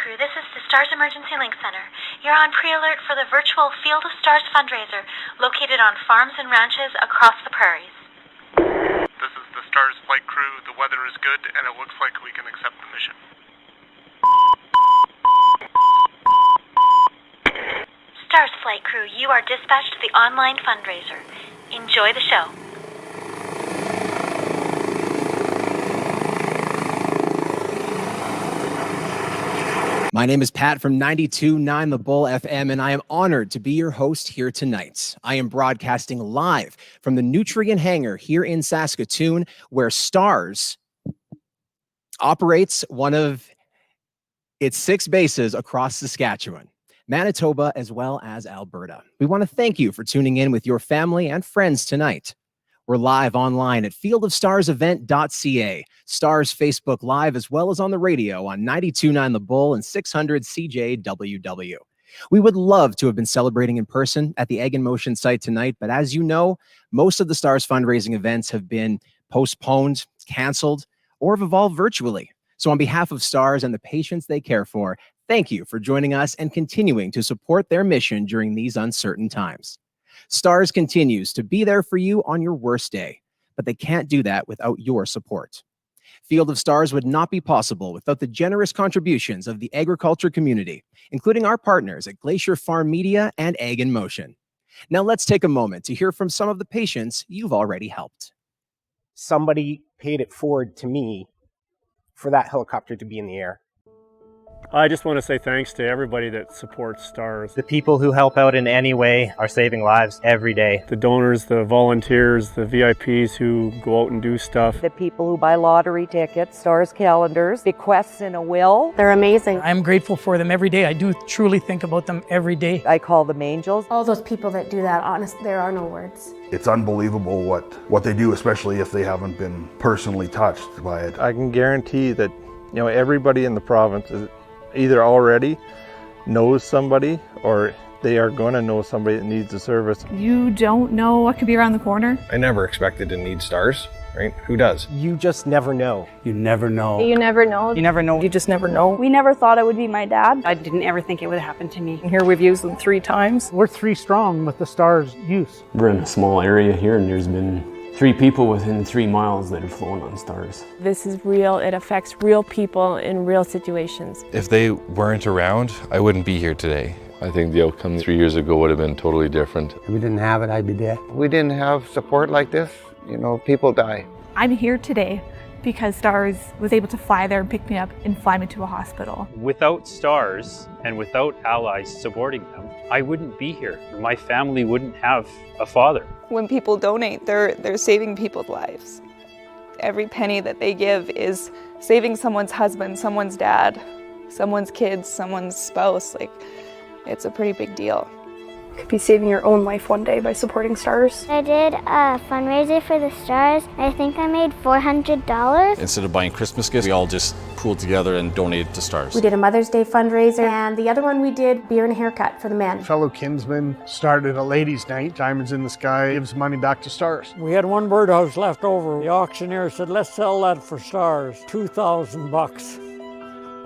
crew. This is the STARS Emergency Link Center. You're on pre-alert for the virtual Field of Stars fundraiser located on farms and ranches across the prairies. This is the STARS flight crew. The weather is good, and it looks like we can accept the mission. STARS flight crew, you are dispatched to the online fundraiser. Enjoy the show. My name is Pat from 92.9 The Bull FM, and I am honored to be your host here tonight. I am broadcasting live from the Nutrient Hangar here in Saskatoon, where STARS operates one of its 6 bases across Saskatchewan, Manitoba, as well as Alberta. We want to thank you for tuning in with your family and friends tonight. We're live online at fieldofstarsevent.ca, STARS Facebook Live, as well as on the radio on 92.9 The Bull and 600 CJWW. We would love to have been celebrating in person at the Egg in Motion site tonight, but as you know, most of the STARS fundraising events have been postponed, canceled, or have evolved virtually. So on behalf of STARS and the patients they care for, thank you for joining us and continuing to support their mission during these uncertain times. STARS continues to be there for you on your worst day, but they can't do that without your support. Field of Stars would not be possible without the generous contributions of the agriculture community, including our partners at Glacier Farm Media and Egg in Motion. Now let's take a moment to hear from some of the patients you've already helped. Somebody paid it forward to me for that helicopter to be in the air. I just want to say thanks to everybody that supports STARS. The people who help out in any way are saving lives every day. The donors, the volunteers, the VIPs who go out and do stuff. The people who buy lottery tickets, STARS calendars, bequests in a will. They're amazing. I'm grateful for them every day. I do truly think about them every day. I call them angels. All those people that do that, honest, there are no words. It's unbelievable what they do, especially if they haven't been personally touched by it. I can guarantee that, everybody in the province is either already knows somebody or they are going to know somebody that needs the service. You don't know what could be around the corner. I never expected to need STARS, right? Who does? You just never know. You never know. You never know. You never know. You just never know. We never thought it would be my dad. I didn't ever think it would happen to me. And here we've used them 3 times. We're 3 strong with the STARS use. We're in a small area here and there's been 3 people within 3 miles that have flown on STARS. This is real. It affects real people in real situations. If they weren't around, I wouldn't be here today. I think the outcome 3 years ago would have been totally different. If we didn't have it, I'd be dead. We didn't have support like this, people die. I'm here today because STARS was able to fly there and pick me up and fly me to a hospital. Without STARS and without allies supporting them, I wouldn't be here. My family wouldn't have a father. When people donate, they're saving people's lives. Every penny that they give is saving someone's husband, someone's dad, someone's kids, someone's spouse. It's a pretty big deal. You could be saving your own life one day by supporting STARS. I did a fundraiser for the STARS. I think I made $400. Instead of buying Christmas gifts, we all just pooled together and donated to STARS. We did a Mother's Day fundraiser, and the other one we did beer and a haircut for the men. Fellow kinsman started a ladies' night, Diamonds in the Sky, gives money back to STARS. We had one birdhouse left over. The auctioneer said, let's sell that for STARS, $2,000.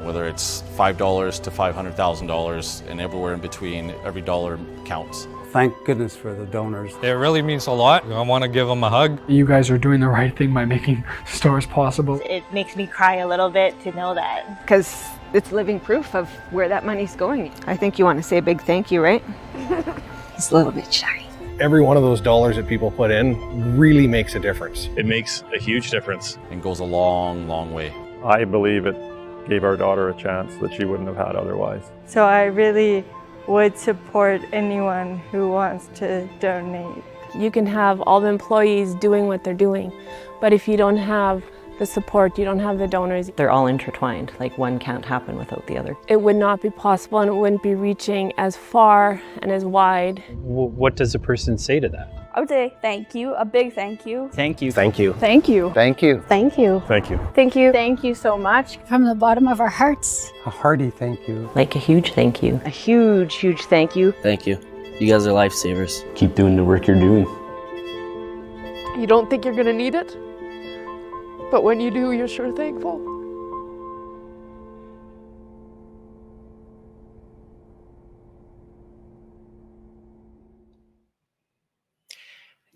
Whether it's $5 to $500,000 and everywhere in between, every dollar counts. Thank goodness for the donors. It really means a lot. I want to give them a hug. You guys are doing the right thing by making STARS possible. It makes me cry a little bit to know that. Because it's living proof of where that money's going. I think you want to say a big thank you, right? It's a little bit shy. Every one of those dollars that people put in really makes a difference. It makes a huge difference. And goes a long, long way. I believe it gave our daughter a chance that she wouldn't have had otherwise. So I really would support anyone who wants to donate. You can have all the employees doing what they're doing, but if you don't have the support, you don't have the donors. They're all intertwined, one can't happen without the other. It would not be possible and it wouldn't be reaching as far and as wide. What does a person say to that? I would say thank you, a big thank you. Thank you. Thank you. Thank you. Thank you. Thank you. Thank you. Thank you. Thank you so much. From the bottom of our hearts. A hearty thank you. A huge thank you. A huge, huge thank you. Thank you. You guys are lifesavers. Keep doing the work you're doing. You don't think you're going to need it, but when you do, you're sure thankful.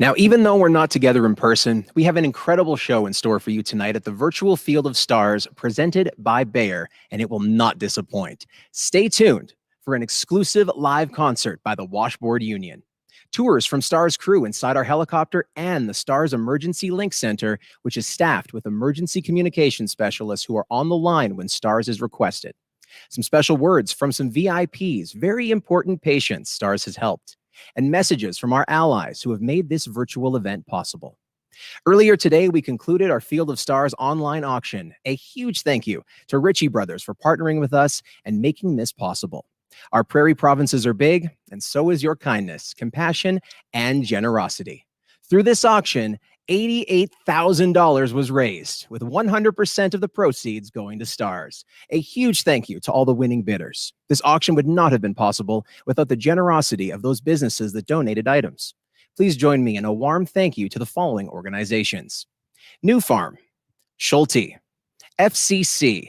Now, even though we're not together in person, we have an incredible show in store for you tonight at the virtual Field of Stars presented by Bayer, and it will not disappoint. Stay tuned for an exclusive live concert by the Washboard Union. Tours from STARS crew inside our helicopter and the STARS Emergency Link Center, which is staffed with emergency communication specialists who are on the line when STARS is requested. Some special words from some VIPs, very important patients STARS has helped, and messages from our allies who have made this virtual event possible. Earlier today, we concluded our Field of Stars online auction. A huge thank you to Ritchie Brothers for partnering with us and making this possible. Our prairie provinces are big, and so is your kindness, compassion, and generosity. Through this auction, $88,000 was raised, with 100% of the proceeds going to STARS. A huge thank you to all the winning bidders. This auction would not have been possible without the generosity of those businesses that donated items. Please join me in a warm thank you to the following organizations: New Farm, Schulte, FCC,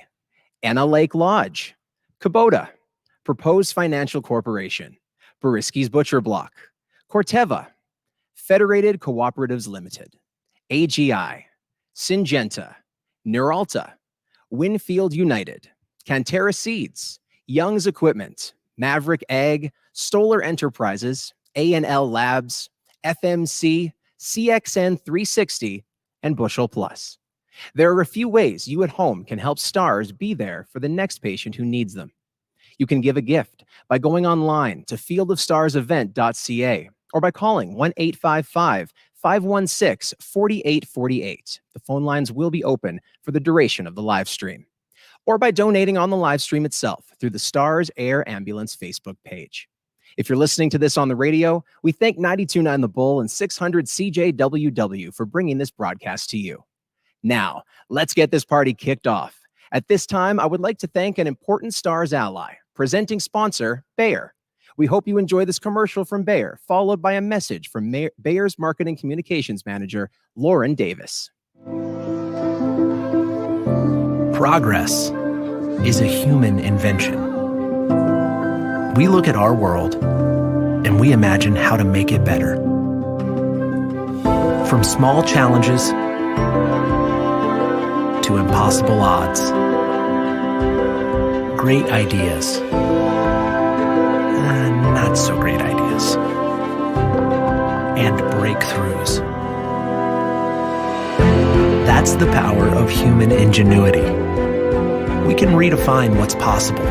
Anna Lake Lodge, Kubota, Proposed Financial Corporation, Boriski's Butcher Block, Corteva, Federated Cooperatives Limited, AGI, Syngenta, Neuralta, Winfield United, Cantera Seeds, Young's Equipment, Maverick Ag, Stoller Enterprises, A&L Labs, FMC, CXN 360, and Bushel Plus. There are a few ways you at home can help STARS be there for the next patient who needs them. You can give a gift by going online to fieldofstarsevent.ca or by calling 1-855-516-4848. The phone lines will be open for the duration of the live stream. Or by donating on the live stream itself through the STARS Air Ambulance Facebook page. If you're listening to this on the radio, we thank 92.9 The Bull and 600 CJWW for bringing this broadcast to you. Now, let's get this party kicked off. At this time, I would like to thank an important STARS ally, presenting sponsor, Bayer. We hope you enjoy this commercial from Bayer, followed by a message from Bayer's Marketing Communications Manager, Lauren Davis. Progress is a human invention. We look at our world and we imagine how to make it better. From small challenges to impossible odds. Great ideas. Not so great ideas. And breakthroughs. That's the power of human ingenuity. We can redefine what's possible.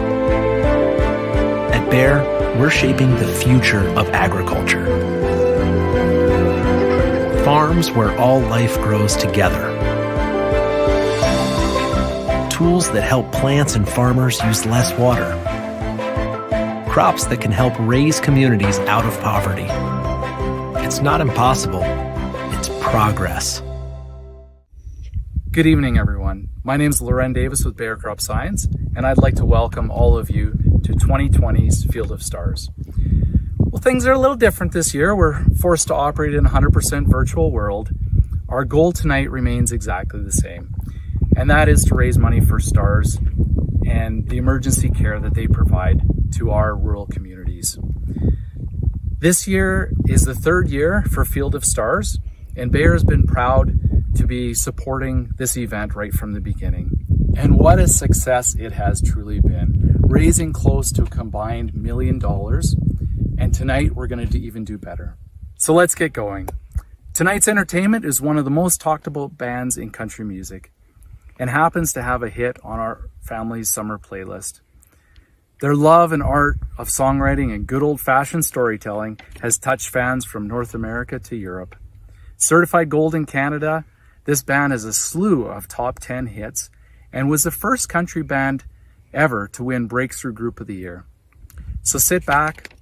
At Bayer, we're shaping the future of agriculture. Farms where all life grows together. Tools that help plants and farmers use less water. Crops that can help raise communities out of poverty. It's not impossible, it's progress. Good evening, everyone. My name is Lauren Davis with Bayer Crop Science, and I'd like to welcome all of you to 2020's Field of Stars. Well, things are a little different this year. We're forced to operate in a 100% virtual world. Our goal tonight remains exactly the same, and that is to raise money for STARS and the emergency care that they provide to our rural communities. This year is the third year for Field of Stars, and Bayer has been proud to be supporting this event right from the beginning. And what a success it has truly been, raising close to a combined $1 million. And tonight we're going to even do better. So let's get going. Tonight's entertainment is one of the most talked about bands in country music and happens to have a hit on our family's summer playlist. Their love and art of songwriting and good old-fashioned storytelling has touched fans from North America to Europe. Certified gold in Canada, this band has a slew of top 10 hits and was the first country band ever to win Breakthrough Group of the Year. So sit back,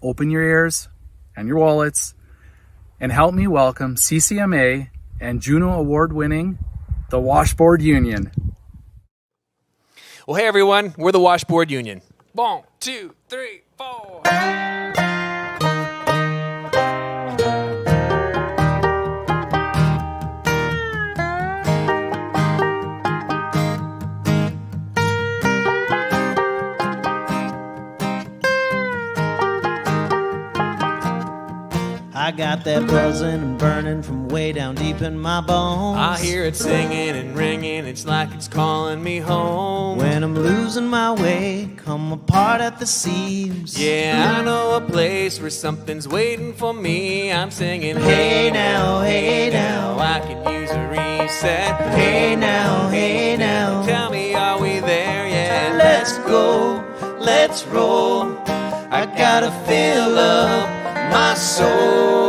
open your ears and your wallets, and help me welcome CCMA and Juno Award-winning the Washboard Union. Well, hey everyone, we're the Washboard Union. 1, 2, 3, 4. I I got that buzzing and burning from way down deep in my bones. I hear it singing and ringing, it's like it's calling me home. When I'm losing my way, come apart at the seams. Yeah, I know a place where something's waiting for me. I'm singing, hey now, I could use a reset. Hey now, tell me, are we there yet? Let's go, let's roll. I gotta fill up my soul.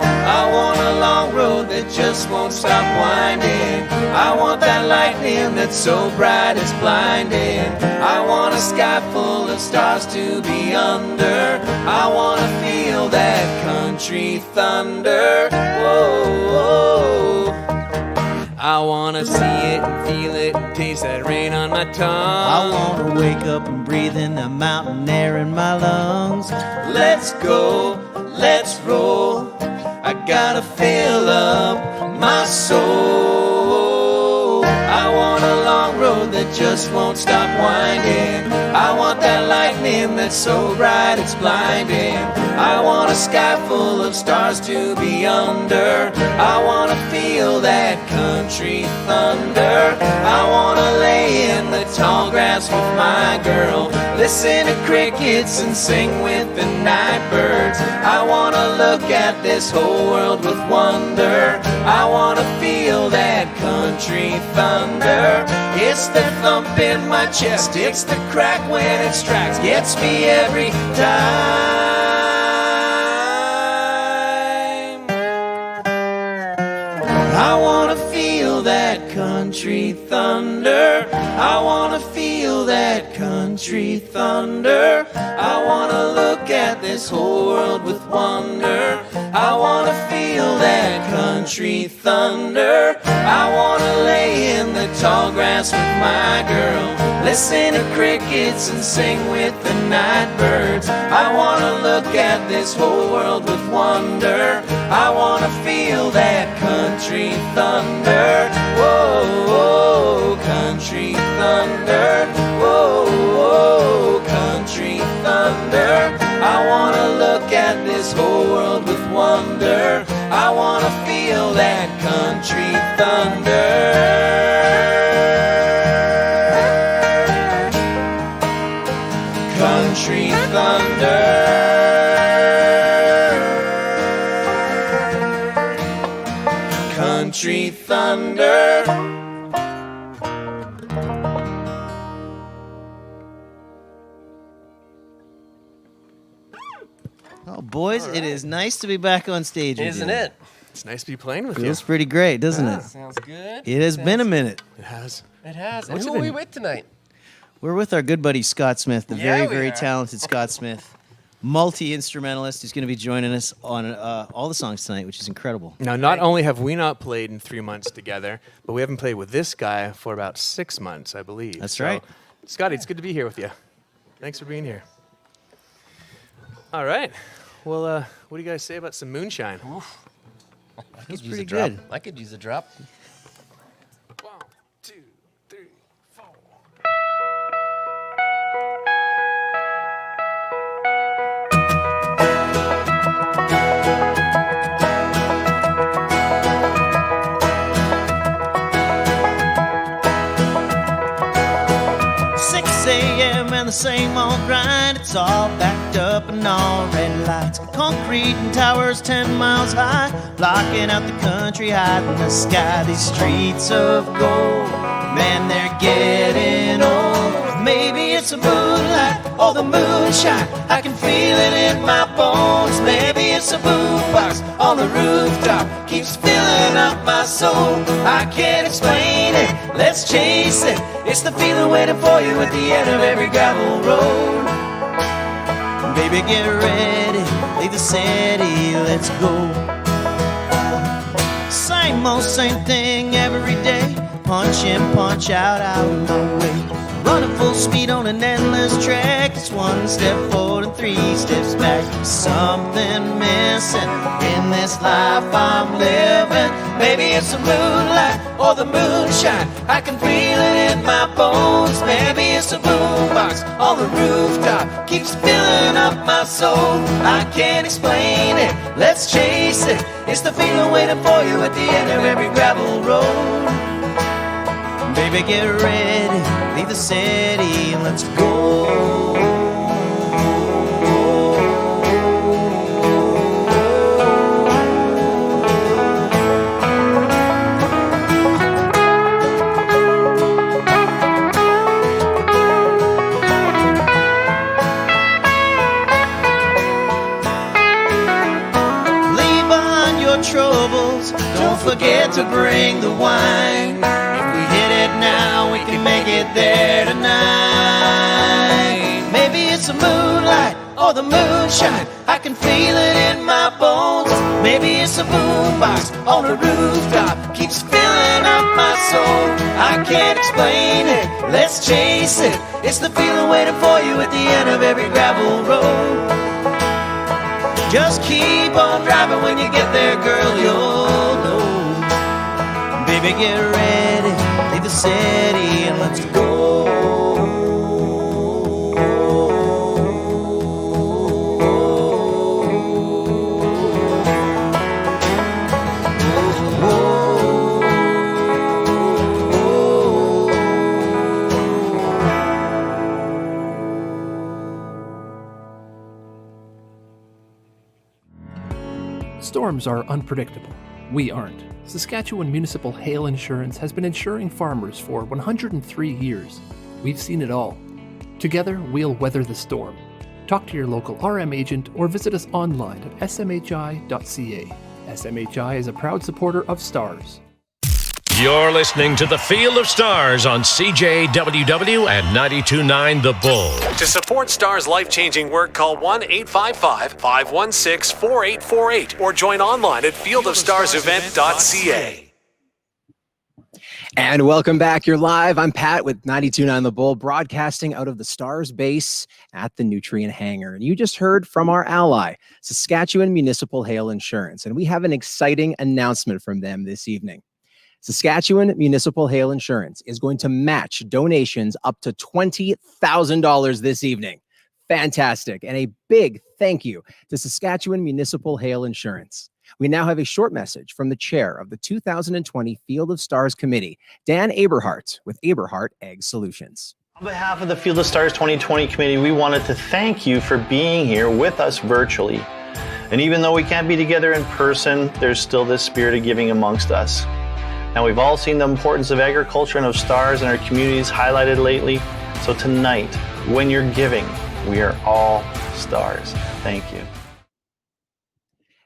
I want a long road that just won't stop winding. I want that lightning that's so bright it's blinding. I want a sky full of stars to be under. I want to feel that country thunder. Whoa, whoa. I want to see it and feel it and taste that rain on my tongue. I want to wake up and breathe in the mountain air in my lungs. Let's go, let's roll. I gotta fill up my soul. I want a long road that just won't stop winding. I want that lightning that's so bright it's blinding. I want a sky full of stars to be under. I want to feel that country thunder. I want to lay in the tall grass with my girl, listen to crickets and sing with the night birds. I want to look at this whole world with wonder. I want to feel that country thunder. It's the thump in my chest, it's the crack when it strikes, gets me every time. I want to feel that country thunder. I want to feel that country thunder. I want to look at this whole world with wonder. I want to feel that country thunder. I want to lay in the tall grass with my girl, listen to crickets and sing with the night birds. I want to look at this whole world with wonder. I want to feel that country thunder. Whoa, whoa, country thunder. Whoa, whoa, country thunder. I want to look at this whole world with wonder. I want to feel that country thunder. Country thunder. Country thunder. Oh, boys, it is nice to be back on stage Isn't again. it? It's nice to be playing with you. Feels pretty great, doesn't it? Sounds good. It has been a minute. It has. It has. And What's who it are we been? with tonight? We're with our good buddy Scott Smith, the Yeah, very, we very are. talented Scott Smith, multi-instrumentalist who's going to be joining us on all the songs tonight, which is incredible. Now, not only have we not played in 3 months together, but we haven't played with this guy for about 6 months, I believe. That's right. Scotty, it's good to be here with you. Thanks for being here. All right. Well, what do you guys say about some moonshine? I could That's use pretty a drop. good. I could use a drop. 1, 2, 3, 4. And the same old grind, it's all backed up and all red lights, concrete and towers 10 miles high, blocking out the country, hiding the sky. These streets of gold, man, they're getting old. Maybe it's a moonlight or the moonshine, I can feel it in my bones. Maybe it's a boombox on the rooftop, keeps filling up my soul. I can't explain it, let's chase it. It's the feeling waiting for you at the end of every gravel road. Baby, get ready, leave the city, let's go. Same old same thing every day, punch in, punch out of my way. Running full speed on an endless track, it's 1 step forward and 3 steps back. Something missing in this life I'm living. Maybe it's the moonlight or the moonshine, I can feel it in my bones. Maybe it's a boombox on the rooftop, keeps filling up my soul. I can't explain it, let's chase it. It's the feeling waiting for you at the end of every gravel road. Baby, get ready, leave the city and let's go. Troubles, don't forget to bring the wine. If we hit it now, we can make it there tonight. Maybe it's the moonlight or the moonshine, I can feel it in my bones. Maybe it's a boombox on the rooftop, keeps filling up my soul. I can't explain it, let's chase it. It's the feeling waiting for you at the end of every gravel road. Just keep on driving, when you get there, girl, you'll know. Baby, get ready, leave the city and let's go. Storms are unpredictable. We aren't. Saskatchewan Municipal Hail Insurance has been insuring farmers for 103 years. We've seen it all. Together, we'll weather the storm. Talk to your local RM agent or visit us online at smhi.ca. SMHI is a proud supporter of STARS. You're listening to The Field of Stars on CJWW and 92.9 The Bull. To support STAR's life-changing work, call 1-855-516-4848 or join online at fieldofstarsevent.ca. And welcome back. You're live. I'm Pat with 92.9 The Bull, broadcasting out of the Stars base at the Nutrient Hangar. And you just heard from our ally, Saskatchewan Municipal Hail Insurance. And we have an exciting announcement from them this evening. Saskatchewan Municipal Hail Insurance is going to match donations up to $20,000 this evening. Fantastic. And a big thank you to Saskatchewan Municipal Hail Insurance. We now have a short message from the chair of the 2020 Field of Stars Committee, Dan Aberhart, with Aberhart Ag Solutions. On behalf of the Field of Stars 2020 Committee, we wanted to thank you for being here with us virtually. And even though we can't be together in person, there's still this spirit of giving amongst us. Now, we've all seen the importance of agriculture and of stars in our communities highlighted lately. So tonight, when you're giving, we are all stars. Thank you.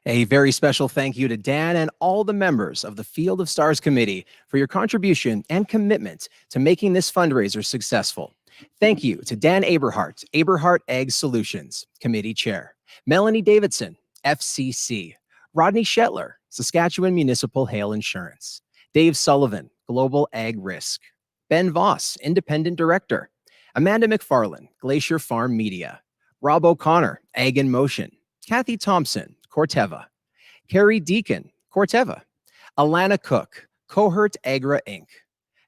A very special thank you to Dan and all the members of the Field of Stars Committee for your contribution and commitment to making this fundraiser successful. Thank you to Dan Aberhart, Aberhart Ag Solutions, Committee Chair, Melanie Davidson, FCC, Rodney Shetler, Saskatchewan Municipal Hail Insurance, Dave Sullivan, Global Ag Risk, Ben Voss, Independent Director, Amanda McFarland, Glacier Farm Media, Rob O'Connor, Ag in Motion, Kathy Thompson, Corteva, Carrie Deacon, Corteva, Alana Cook, Cohort Agra Inc.,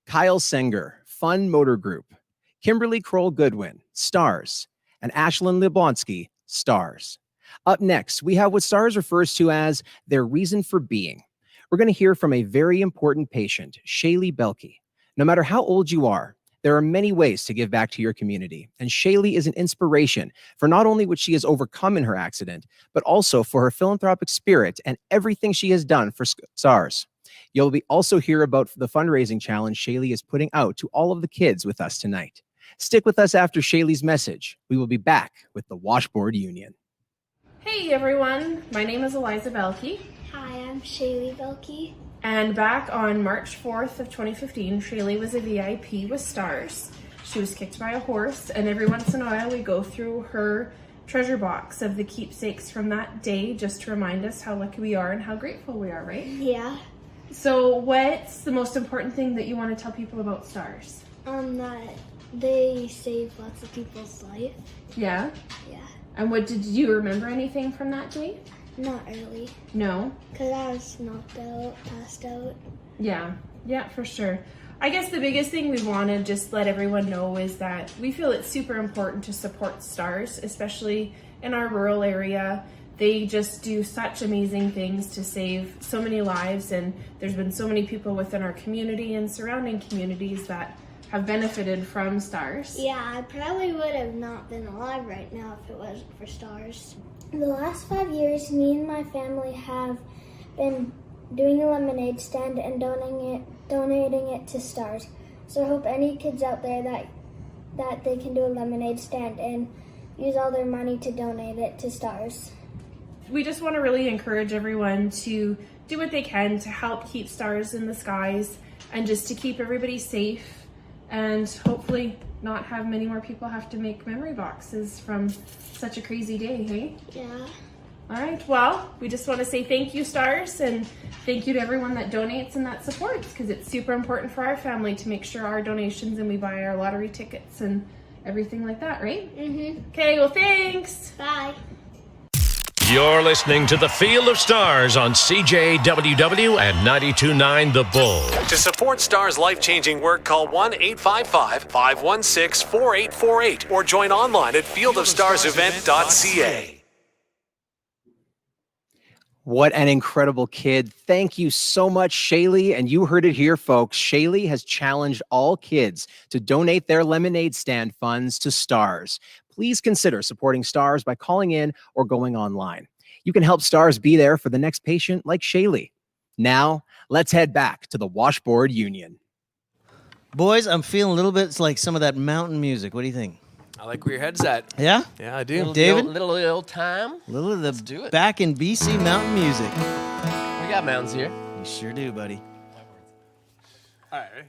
Kyle Senger, Fun Motor Group, Kimberly Kroll Goodwin, Stars, and Ashlyn Liblonsky, Stars. Up next, we have what Stars refers to as their reason for being. We're going to hear from a very important patient, Shaylee Belkey. No matter how old you are, there are many ways to give back to your community, and Shaylee is an inspiration for not only what she has overcome in her accident, but also for her philanthropic spirit and everything she has done for STARS. You'll also hear about the fundraising challenge Shaylee is putting out to all of the kids with us tonight. Stick with us after Shaylee's message. We will be back with the Washboard Union. Hey everyone, my name is Eliza Belkey. Hi, I'm Shaylee Belkey. And back on March 4th of 2015, Shaylee was a VIP with STARS. She was kicked by a horse, and every once in a while we go through her treasure box of the keepsakes from that day just to remind us how lucky we are and how grateful we are, right? Yeah. So what's the most important thing that you want to tell people about STARS? That they save lots of people's life. Yeah? Yeah. And what did you remember anything from that day? Not really. No? Because I was knocked out, passed out. Yeah, for sure. I guess the biggest thing we want to just let everyone know is that we feel it's super important to support STARS, especially in our rural area. They just do such amazing things to save so many lives, and there's been so many people within our community and surrounding communities that have benefited from STARS. Yeah, I probably would have not been alive right now if it wasn't for STARS. The last 5 years, me and my family have been doing a lemonade stand and donating it to STARS. So I hope any kids out there that they can do a lemonade stand and use all their money to donate it to STARS. We just want to really encourage everyone to do what they can to help keep stars in the skies and just to keep everybody safe, and hopefully not have many more people have to make memory boxes from such a crazy day, hey? Yeah. All right, well, we just want to say thank you, STARS, and thank you to everyone that donates and that supports, because it's super important for our family to make sure our donations and we buy our lottery tickets and everything like that, right? Mm-hmm. Okay, well, thanks. Bye. You're listening to The Field of Stars on CJWW and 92.9 The Bull. To support STAR's life-changing work, call 1-855-516-4848 or join online at fieldofstarsevent.ca. What an incredible kid. Thank you so much, Shaylee. And you heard it here, folks. Shaylee has challenged all kids to donate their lemonade stand funds to STARS. Please consider supporting STARS by calling in or going online. You can help STARS be there for the next patient like Shaylee. Now, let's head back to the Washboard Union. Boys, I'm feeling a little bit like some of that mountain music. What do you think? I like where your head's at. Yeah? Yeah, I do. David? Little old time. Little of Let's do the it. back in BC mountain music. We got mountains here. You sure do, buddy. All right, ready?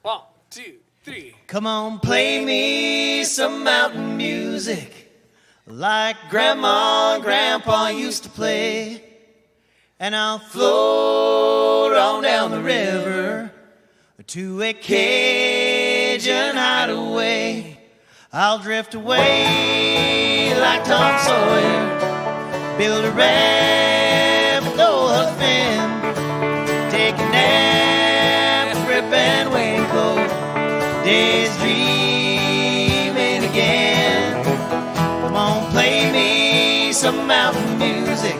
1, 2, 3. Come on, play me some mountain music like Grandma and Grandpa used to play. And I'll float on down the river to a Cajun hideaway. I'll drift away like Tom Sawyer, build a raft, go huffing, take a nap, grip and wake cold, days dreaming again. Come on, play me some mountain music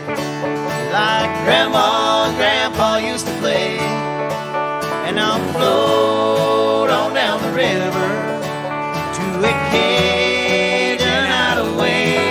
like Grandma and Grandpa used to play. And I'll float on down the river to a Cajun hideaway.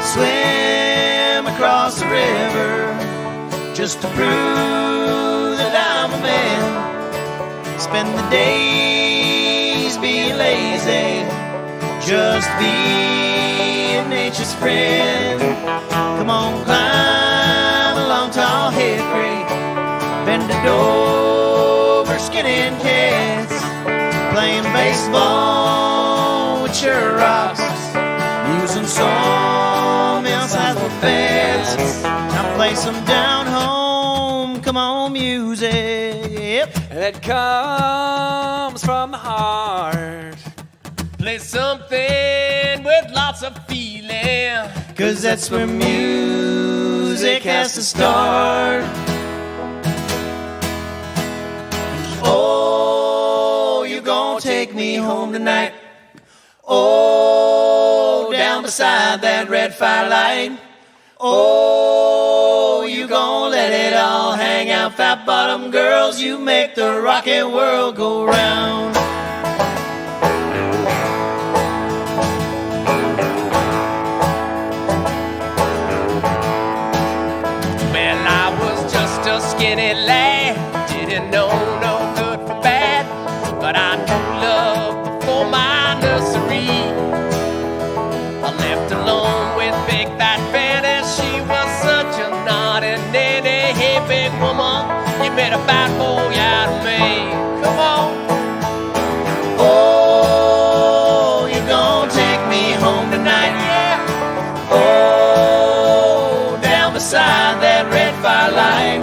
Swim across the river just to prove that I'm a man. Spend the days being lazy, just being nature's friend. Come on, climb a long tall hickory, bend it over, skinning cats, playing baseball with sure rocks, using sawmills as the fence. Now play some down home, come on, music. Yep. That comes from the heart. Play something with lots of feeling. 'Cause that's where music has to start. Oh, you gonna take me home tonight. Oh, down beside that red firelight. Oh, you gonna let it all hang out. Fat bottom girls, you make the rockin' world go round. Well, I was just a skinny lad, didn't know no good for bad, but I knew love before my nursery. I left alone with big fat Fanny, she was such a naughty nanny. Hey, big woman, you made a bad boy out of me. Come on. Oh, you're gonna take me home tonight, yeah. Oh, down beside that red firelight.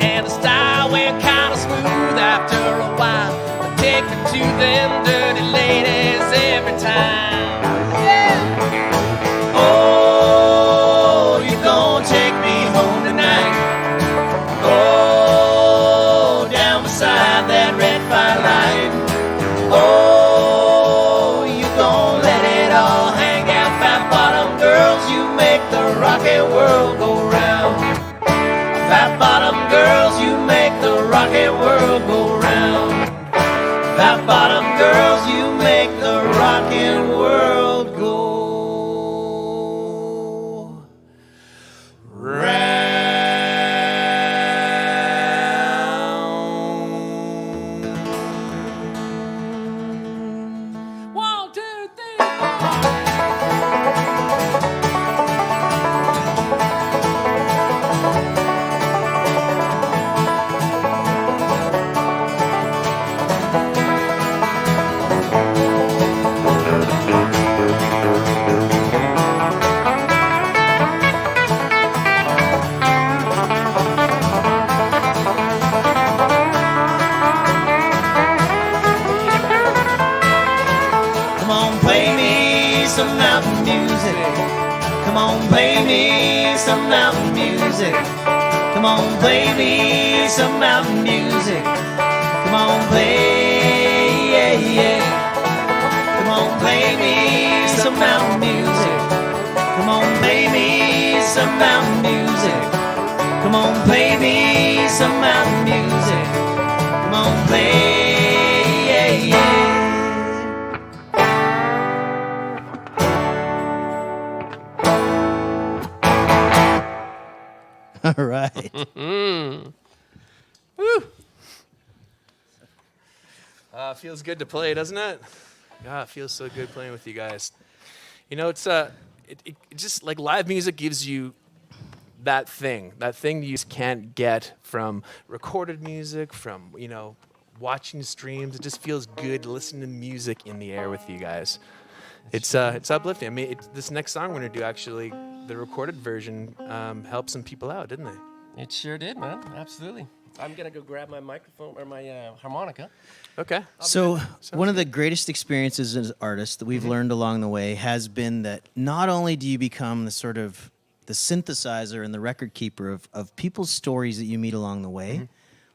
And the style went kind of smooth after a while. But take me to them dirty ladies every time. Yeah. Oh, you gonna take me home tonight. Oh, down beside that red firelight. Oh, you gon' let it all hang out. Fat bottom girls, you make the rocky world go round. Fat bottom girls, you make the rocky world go round. Fat bottom girls, you make the rockin' world go round. 1, 2, 3. Come on, play me some mountain music. Come on, play me some mountain music. Come on, play me some mountain music. Come on, play, yeah, yeah. Come on, play me some mountain music. Come on, play me some mountain music. Come on, play me some mountain music. Come on, play, yeah, yeah. All right. Woo! Feels good to play, doesn't it? God, it feels so good playing with you guys. You know, it's it just like live music gives you that thing you just can't get from recorded music, from, you know, watching streams. It just feels good listening to music in the air with you guys. It's uplifting. I mean, this next song we're gonna do, actually, the recorded version helped some people out, didn't they? It sure did, man. Absolutely. I'm going to go grab my microphone or my harmonica. Okay. So one of the greatest experiences as artists that we've learned along the way has been that not only do you become the sort of the synthesizer and the record keeper of people's stories that you meet along the way,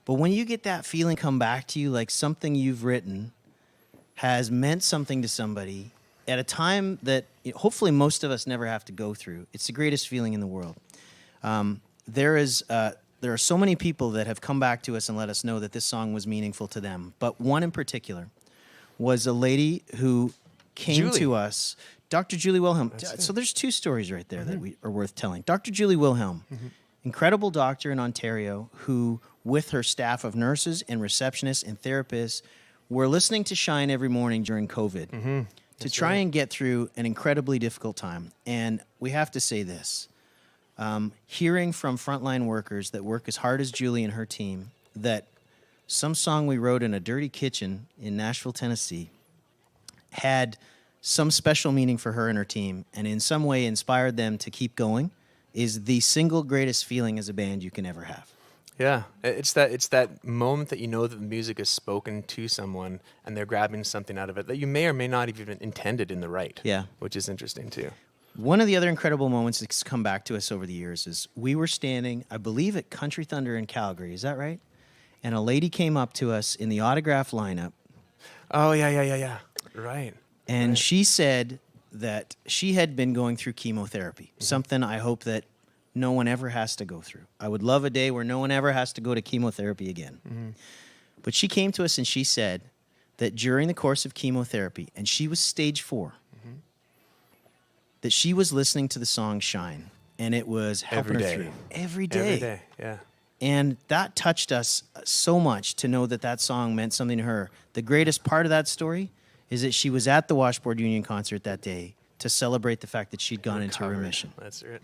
but when you get that feeling come back to you, like something you've written has meant something to somebody at a time that hopefully most of us never have to go through, it's the greatest feeling in the world. There are so many people that have come back to us and let us know that this song was meaningful to them. But one in particular was a lady who came to us, Dr. Julie Wilhelm. So there's two stories right there that are worth telling. Dr. Julie Wilhelm, incredible doctor in Ontario who, with her staff of nurses and receptionists and therapists, were listening to Shine every morning during COVID to try and get through an incredibly difficult time. And we have to say this. Hearing from frontline workers that work as hard as Julie and her team, that some song we wrote in a dirty kitchen in Nashville, Tennessee, had some special meaning for her and her team, and in some way inspired them to keep going, is the single greatest feeling as a band you can ever have. Yeah, it's that moment that you know that the music has spoken to someone and they're grabbing something out of it that you may or may not have even intended in the right. Yeah. Which is interesting too. One of the other incredible moments that's come back to us over the years is we were standing, I believe, at Country Thunder in Calgary. Is that right? And a lady came up to us in the autograph lineup. Oh, yeah. Right. And she said that she had been going through chemotherapy, something I hope that no one ever has to go through. I would love a day where no one ever has to go to chemotherapy again. But she came to us and she said that during the course of chemotherapy, and she was stage 4, that she was listening to the song Shine, and it was helping her through. Every day. Every day, yeah. And that touched us so much to know that that song meant something to her. The greatest part of that story is that she was at the Washboard Union concert that day to celebrate the fact that she'd gone into remission. That's it.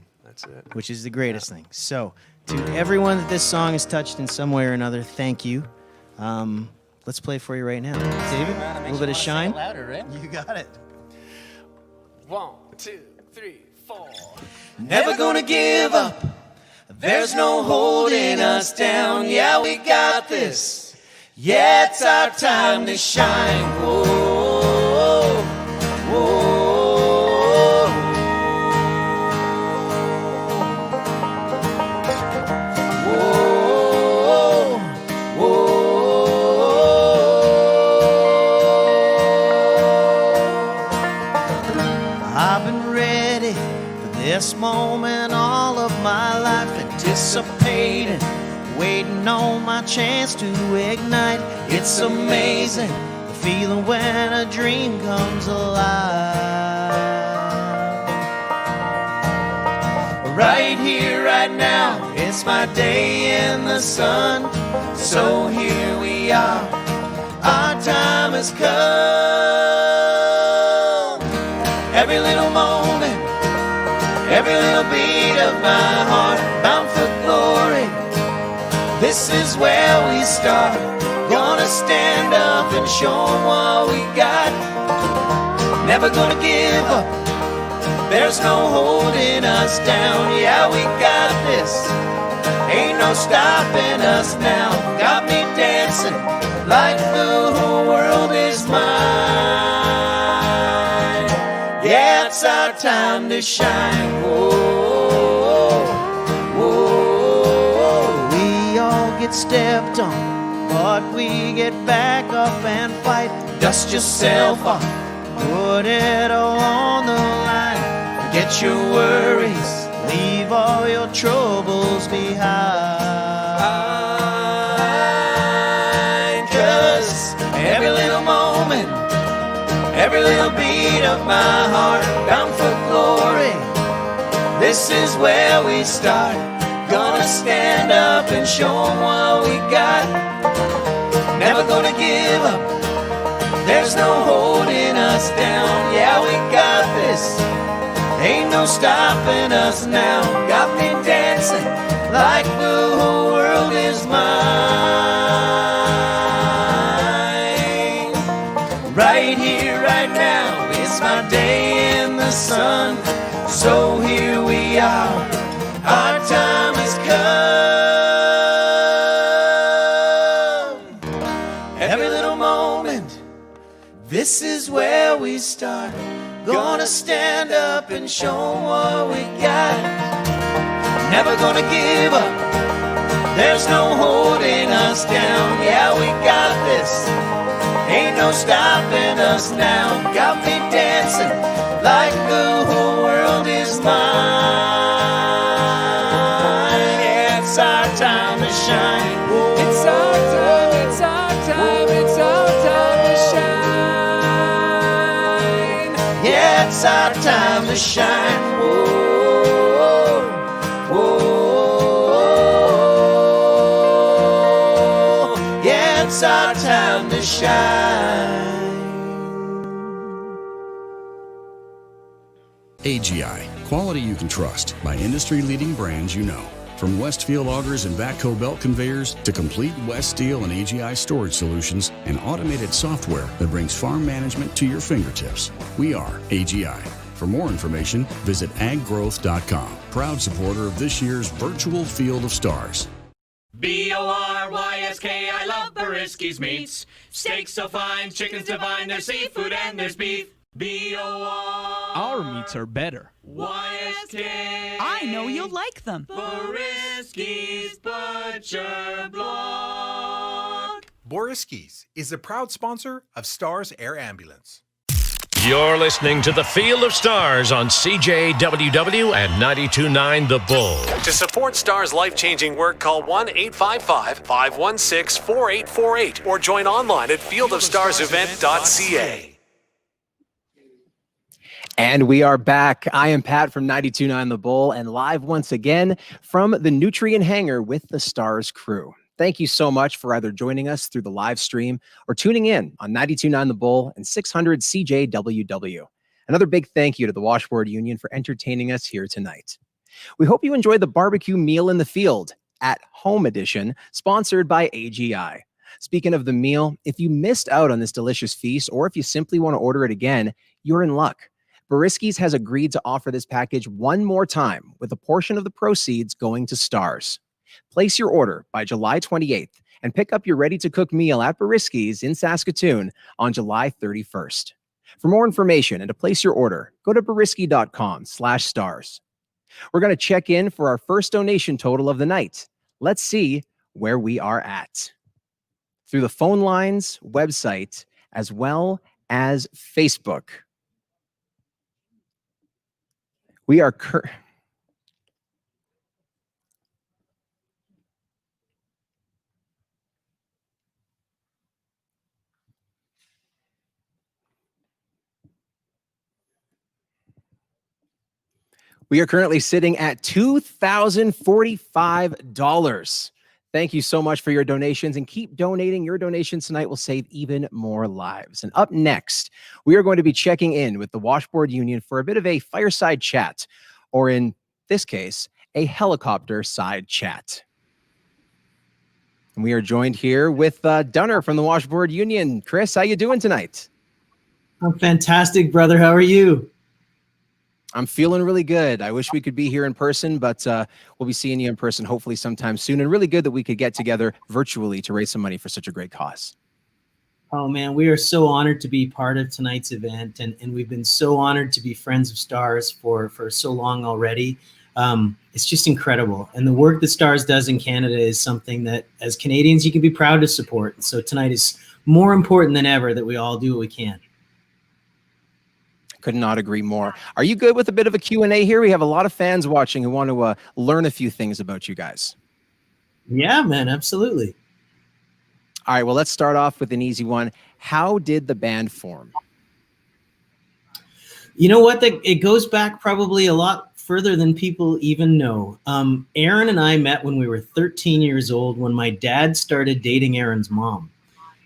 Which is the greatest thing. So, to everyone that this song has touched in some way or another, thank you. Let's play it for you right now. David, a little bit of Shine. Louder, right? You got it. 1, 2, 3, 4. Never gonna give up, There's no holding us down. Yeah, we got this. Yeah, it's our time to shine. Whoa, whoa. This moment all of my life, anticipating, waiting on my chance to ignite. It's amazing, the feeling when a dream comes alive. Right here, right now, it's my day in the sun. So here we are, our time has come. Every little moment, every little beat of my heart, bound for glory. This is where we start. Gonna stand up and show 'em what we got. Never gonna give up. There's no holding us down. Yeah, we got this. Ain't no stopping us now. Got me dancing like the whole world is mine. Yeah, it's our time to shine. Whoa, whoa. We all get stepped on, but we get back up and fight. Dust yourself off, put it all on the line. Forget your worries, leave all your troubles behind. 'Cause every little moment, every little beat of my heart, bound for glory. This is where we start. Gonna stand up and show 'em what we got. Never gonna give up. There's no holding us down. Yeah, we got this. Ain't no stopping us now. Got me dancing like the whole world is mine. Right here, right now, it's my day in the sun. So here we are, our time has come. Every little moment, this is where we start. Gonna stand up and show what we got. Never gonna give up. There's no holding us down. Yeah, we got this. Ain't no stopping us now. Got me dancing like the whole world is mine. Yeah, it's our time to shine. Whoa. It's our time, it's our time, it's our time to shine. Yeah, it's our time to shine. Whoa, whoa. Yeah, it's our time to shine. AGI, quality you can trust by industry-leading brands you know. From Westfield augers and backhoe belt conveyors to complete West Steel and AGI storage solutions and automated software that brings farm management to your fingertips. We are AGI. For more information, visit aggrowth.com. Proud supporter of this year's virtual Field of Stars. B-O-R-Y-S-K, I love Boriski's meats. Steaks so fine, chicken's divine, there's seafood and there's beef. B-O-R. Our meats are better. Y-S-K. I know you'll like them. Boriski's Butcher Block. Boriski's is a proud sponsor of Stars Air Ambulance. You're listening to The Field of Stars on CJWW and 92.9 The Bull. To support Stars' life-changing work, call 1-855-516-4848 or join online at fieldofstarsevent.ca. And we are back. I am Pat from 92.9 The Bull and live once again from the Nutrient Hangar with the Stars crew. Thank you so much for either joining us through the live stream or tuning in on 92.9 The Bull and 600 CJWW. Another big thank you to the Washboard Union for entertaining us here tonight. We hope you enjoyed the barbecue meal in the field at home edition, sponsored by AGI. Speaking of the meal, if you missed out on this delicious feast or if you simply want to order it again, you're in luck. Boriski's has agreed to offer this package one more time, with a portion of the proceeds going to Stars. Place your order by July 28th and pick up your ready-to-cook meal at Boriski's in Saskatoon on July 31st. For more information and to place your order, go to boriski.com/stars. We're going to check in for our first donation total of the night. Let's see where we are at. Through the phone lines, website, as well as Facebook. We are We are currently sitting at $2,045. Thank you so much for your donations, and keep donating. Your donations tonight will save even more lives. And up next, we are going to be checking in with the Washboard Union for a bit of a fireside chat, or in this case, a helicopter side chat. And we are joined here with Dunner from the Washboard Union. Chris, how you doing tonight? I'm fantastic, brother. How are you? I'm feeling really good. I wish we could be here in person, but we'll be seeing you in person hopefully sometime soon. And really good that we could get together virtually to raise some money for such a great cause. Oh, man, we are so honored to be part of tonight's event. And we've been so honored to be Friends of Stars for so long already. It's just incredible. And the work that Stars does in Canada is something that, as Canadians, you can be proud to support. So tonight is more important than ever that we all do what we can. Could not agree more. Are you good with a bit of a Q&A here? We have a lot of fans watching who want to learn a few things about you guys. Yeah, man, absolutely. All right, well, let's start off with an easy one. How did the band form? You know what? It goes back probably a lot further than people even know. Aaron and I met when we were 13 years old, when my dad started dating Aaron's mom.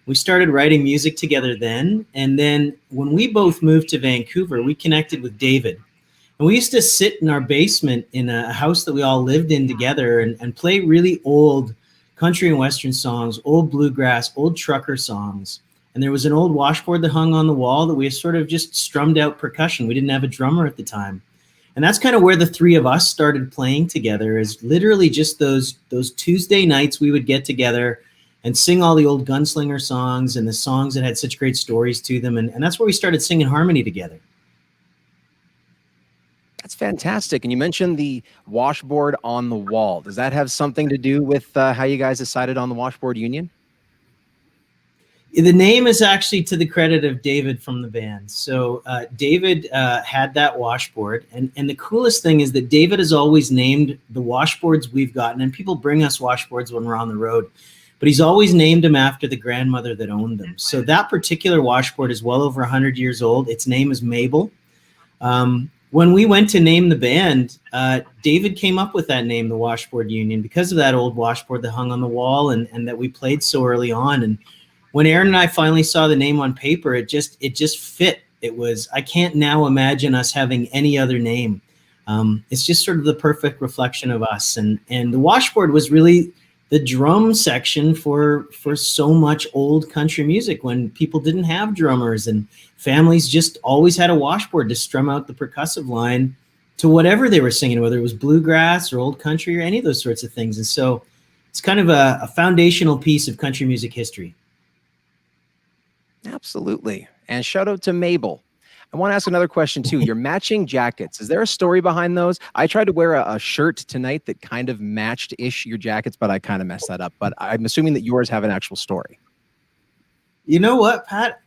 We started writing music together then. And then when we both moved to Vancouver, we connected with David. And we used to sit in our basement in a house that we all lived in together and play really old country and Western songs, old bluegrass, old trucker songs. And there was an old washboard that hung on the wall that we sort of just strummed out percussion. We didn't have a drummer at the time. And that's kind of where the three of us started playing together, is literally just those Tuesday nights we would get together and sing all the old gunslinger songs and the songs that had such great stories to them. And that's where we started singing harmony together. That's fantastic. And you mentioned the washboard on the wall. Does that have something to do with how you guys decided on the Washboard Union? The name is actually to the credit of David from the band. So David had that washboard. And the coolest thing is that David has always named the washboards we've gotten. And people bring us washboards when we're on the road. But he's always named them after the grandmother that owned them. So that particular washboard is well over 100 years old. Its name is Mabel. When we went to name the band, David came up with that name, the Washboard Union, because of that old washboard that hung on the wall and that we played so early on. And when Aaron and I finally saw the name on paper, it just fit. It was, I can't now imagine us having any other name. It's just sort of the perfect reflection of us. And the washboard was really the drum section for so much old country music, when people didn't have drummers and families just always had a washboard to strum out the percussive line to whatever they were singing, whether it was bluegrass or old country or any of those sorts of things. And so it's kind of a foundational piece of country music history. Absolutely. And shout out to Mabel. I want to ask another question too. Your matching jackets, is there a story behind those? I tried to wear a shirt tonight that kind of matched-ish your jackets, but I kind of messed that up. But I'm assuming that yours have an actual story. You know what, Pat?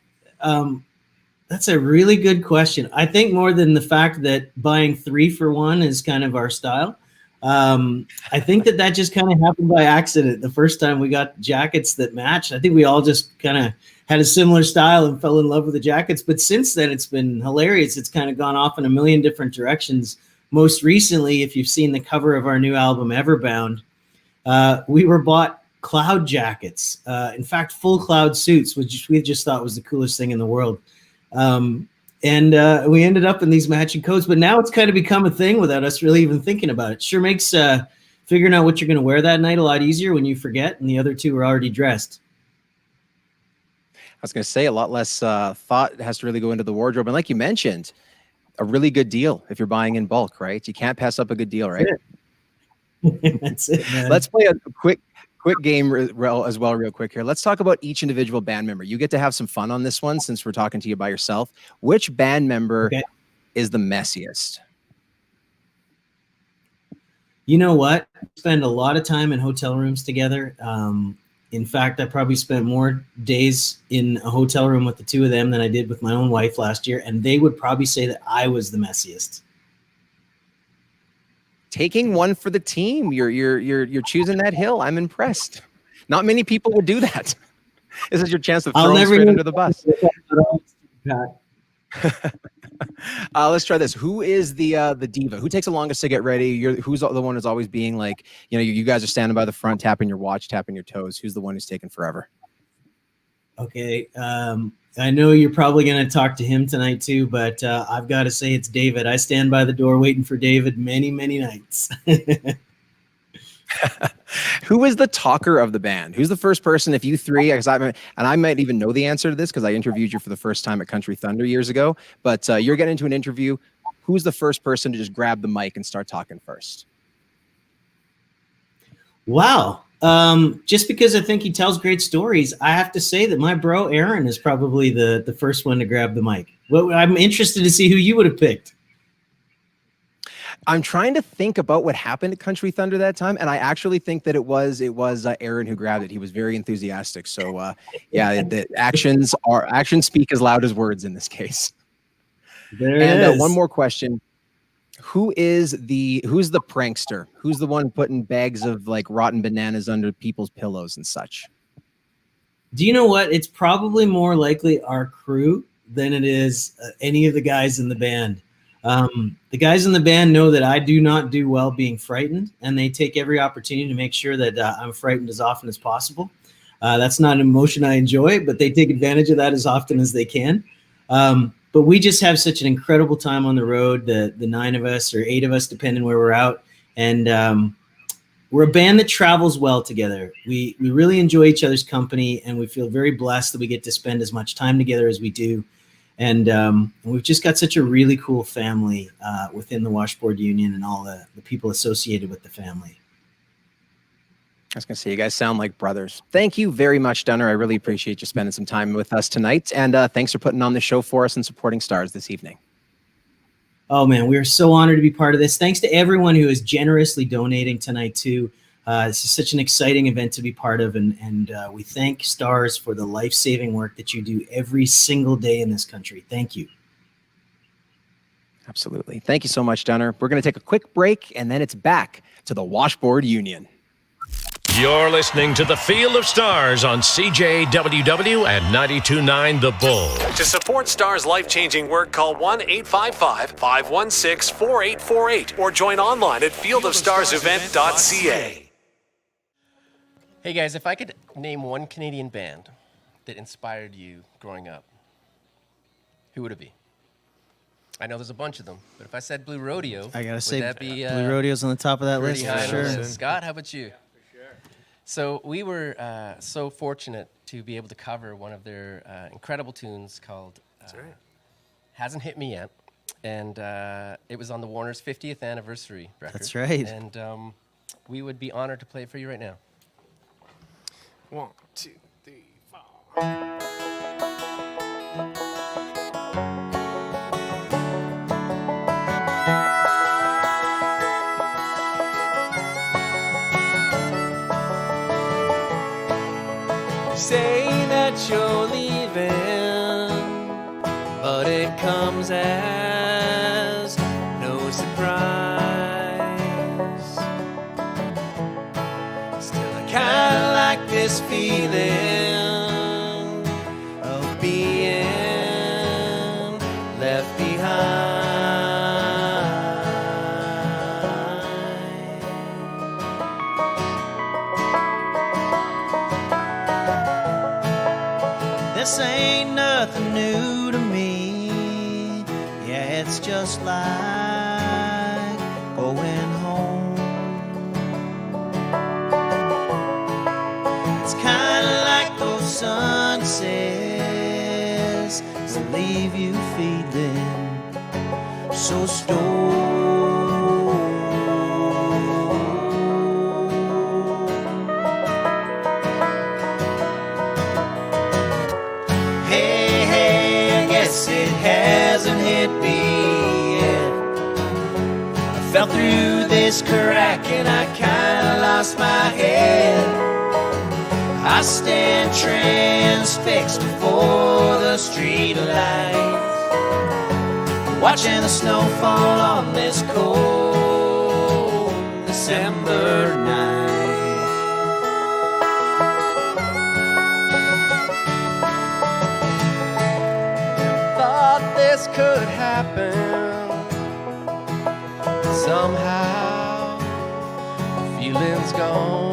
That's a really good question. I think more than the fact that buying 3 for 1 is kind of our style. I think that just kind of happened by accident. The first time we got jackets that matched, I think we all just kind of had a similar style and fell in love with the jackets. But since then, it's been hilarious. It's kind of gone off in a million different directions. Most recently, if you've seen the cover of our new album, Everbound, we were bought cloud jackets. In fact, full cloud suits, which we just thought was the coolest thing in the world. And we ended up in these matching coats, but now it's kind of become a thing without us really even thinking about it. Sure makes figuring out what you're going to wear that night a lot easier when you forget and the other two are already dressed. I was going to say a lot less thought has to really go into the wardrobe. And like you mentioned, a really good deal if you're buying in bulk, right? You can't pass up a good deal, right? That's it, man. Let's play a quick game as well, real quick here. Let's talk about each individual band member. You get to have some fun on this one since we're talking to you by yourself. Which band member is the messiest? You know what? We spend a lot of time in hotel rooms together. In fact, I probably spent more days in a hotel room with the two of them than I did with my own wife last year, and they would probably say that I was the messiest. Taking one for the team. You're choosing that hill. I'm impressed. Not many people would do that. This is your chance to throw them straight under the bus. Let's try this. Who is the diva? Who takes the longest to get ready? Who's the one who's always being like, you guys are standing by the front, tapping your watch, tapping your toes. Who's the one who's taking forever? Okay. I know you're probably going to talk to him tonight too, but I've got to say it's David. I stand by the door waiting for David many, many nights. Who is the talker of the band? Who's the first person, if you three, and I might even know the answer to this because I interviewed you for the first time at Country Thunder years ago, but you're getting into an interview. Who's the first person to just grab the mic and start talking first? Wow. Just because I think he tells great stories, I have to say that my bro Aaron is probably the first one to grab the mic. Well, I'm interested to see who you would have picked. I'm trying to think about what happened at Country Thunder that time, and I actually think that it was Aaron who grabbed it. He was very enthusiastic. So yeah, the actions speak as loud as words in this case. And one more question. Who's the prankster? Who's the one putting bags of like rotten bananas under people's pillows and such? Do you know what? It's probably more likely our crew than it is any of the guys in the band. The guys in the band know that I do not do well being frightened, and they take every opportunity to make sure that I'm frightened as often as possible. That's not an emotion I enjoy, but they take advantage of that as often as they can. But we just have such an incredible time on the road, the 9 of us or 8 of us, depending where we're out. And we're a band that travels well together. We really enjoy each other's company, and we feel very blessed that we get to spend as much time together as we do. And we've just got such a really cool family within the Washboard Union and all the people associated with the family. I was going to say, you guys sound like brothers. Thank you very much, Dunner. I really appreciate you spending some time with us tonight. And thanks for putting on the show for us and supporting Stars this evening. Oh, man, we are so honored to be part of this. Thanks to everyone who is generously donating tonight, too. This is such an exciting event to be part of. And we thank Stars for the life-saving work that you do every single day in this country. Thank you. Absolutely. Thank you so much, Dunner. We're going to take a quick break, and then it's back to the Washboard Union. You're listening to The Field of Stars on CJWW and 92.9 The Bull. To support Stars' life-changing work, call 1-855-516-4848 or join online at fieldofstarsevent.ca. Hey guys, if I could name one Canadian band that inspired you growing up, who would it be? I know there's a bunch of them, but if I said Blue Rodeo, I gotta would say, that be Blue Rodeo's on the top of that list for sure. Scott, how about you? So we were so fortunate to be able to cover one of their incredible tunes called Hasn't Hit Me Yet. And it was on the Warner's 50th anniversary record. That's right. And we would be honored to play it for you right now. 1, 2, 3, 4. Say that you're leaving, but it comes as no surprise. Still, I kinda like this feeling of being left behind. This ain't nothing new to me. Yeah, it's just like going home. It's kinda like those sunsets that leave you feeling so stone. Hey, hey, I guess it hasn't hit me yet. I fell through this crack and I kinda lost my head. I stand transfixed before the street lights, watching the snow fall on this cold December night. Thought this could happen somehow. The feeling's gone.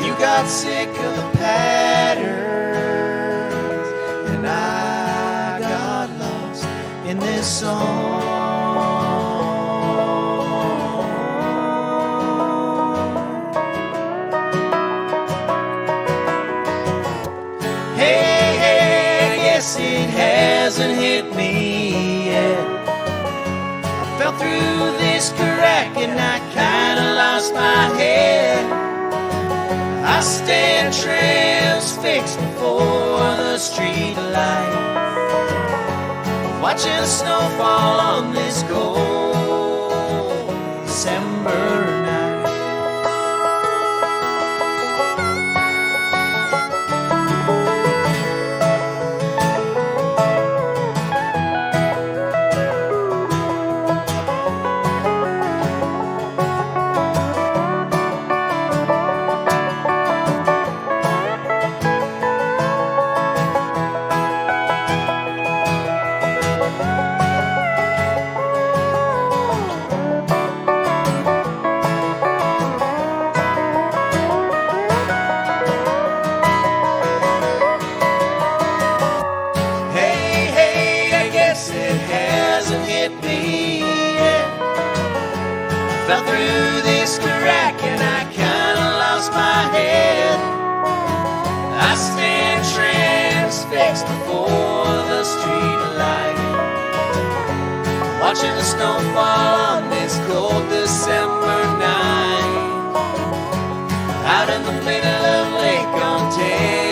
You got sick of the patterns, and I got lost in this song. Hey, hey, I guess it hasn't hit me yet. I fell through this crack and I kinda lost my head. I stand transfixed before the street light, watching the snow fall on this cold December night. Fell through this crack and I kinda lost my head. I stand transfixed before the street light, watching the snow fall on this cold December night, out in the middle of Lake Ontario.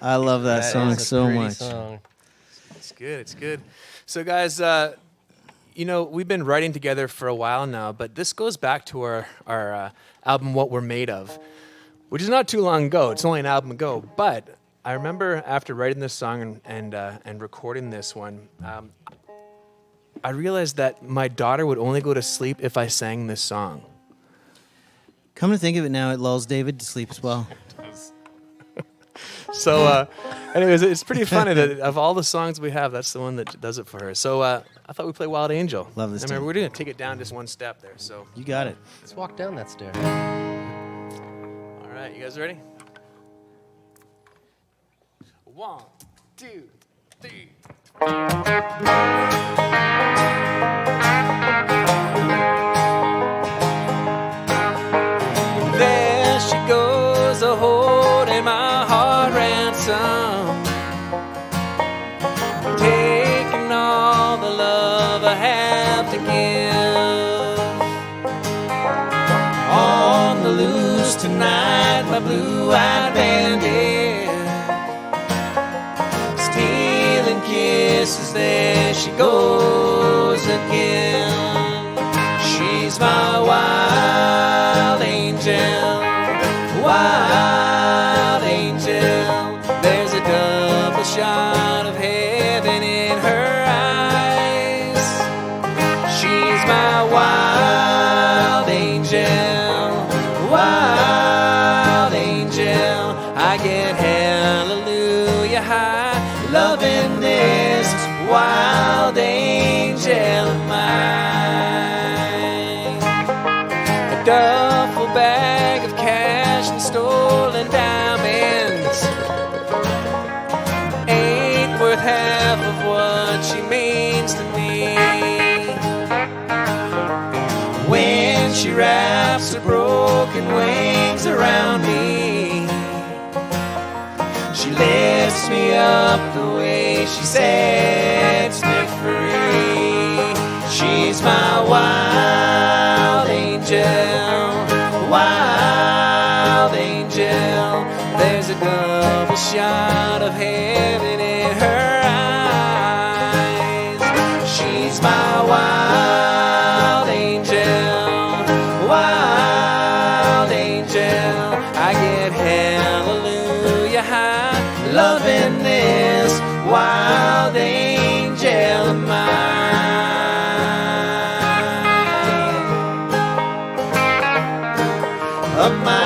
I love that song so much. Song. It's good. It's good. So, guys, you know, we've been writing together for a while now, but this goes back to our album, What We're Made Of, which is not too long ago. It's only an album ago. But I remember after writing this song and recording this one, I realized that my daughter would only go to sleep if I sang this song. Come to think of it now, it lulls David to sleep as well. So, anyways, it's pretty funny that of all the songs we have, that's the one that does it for her. So, I thought we'd play Wild Angel. Love this. I mean, we're going to take it down just one step there. So you got it. Let's walk down that stair. All right, you guys ready? 1, 2, 3. There she goes, holding my heart ransom, taking all the love I have to give. On the loose tonight, my blue-eyed bandit, stealing kisses, there she goes again. She's my wild half of what she means to me. When she wraps her broken wings around me, she lifts me up the way she sets me free. She's my wild angel, wild angel. There's a double shot of heaven in her eyes. She's my wild angel, wild angel. I get hallelujah high, loving this wild angel of mine. Of mine.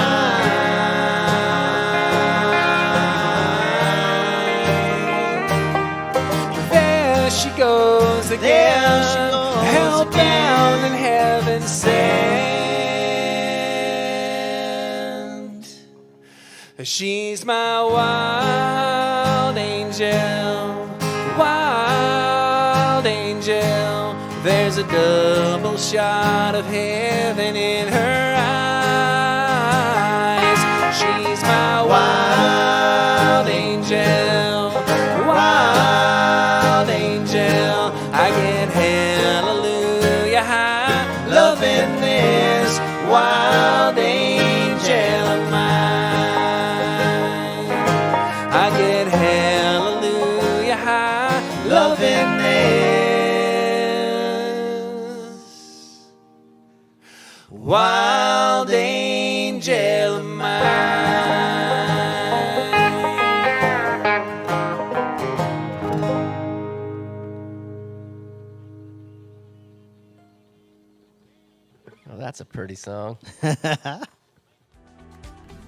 There she goes again, held down in heaven sent. She's my wild angel, wild angel. There's a double shot of heaven in her eyes. She's my wild angel, wild angel. I get hallelujah high, loving this wild angel of mine. I get hallelujah high, loving this wild angel of mine. Oh, that's a pretty song.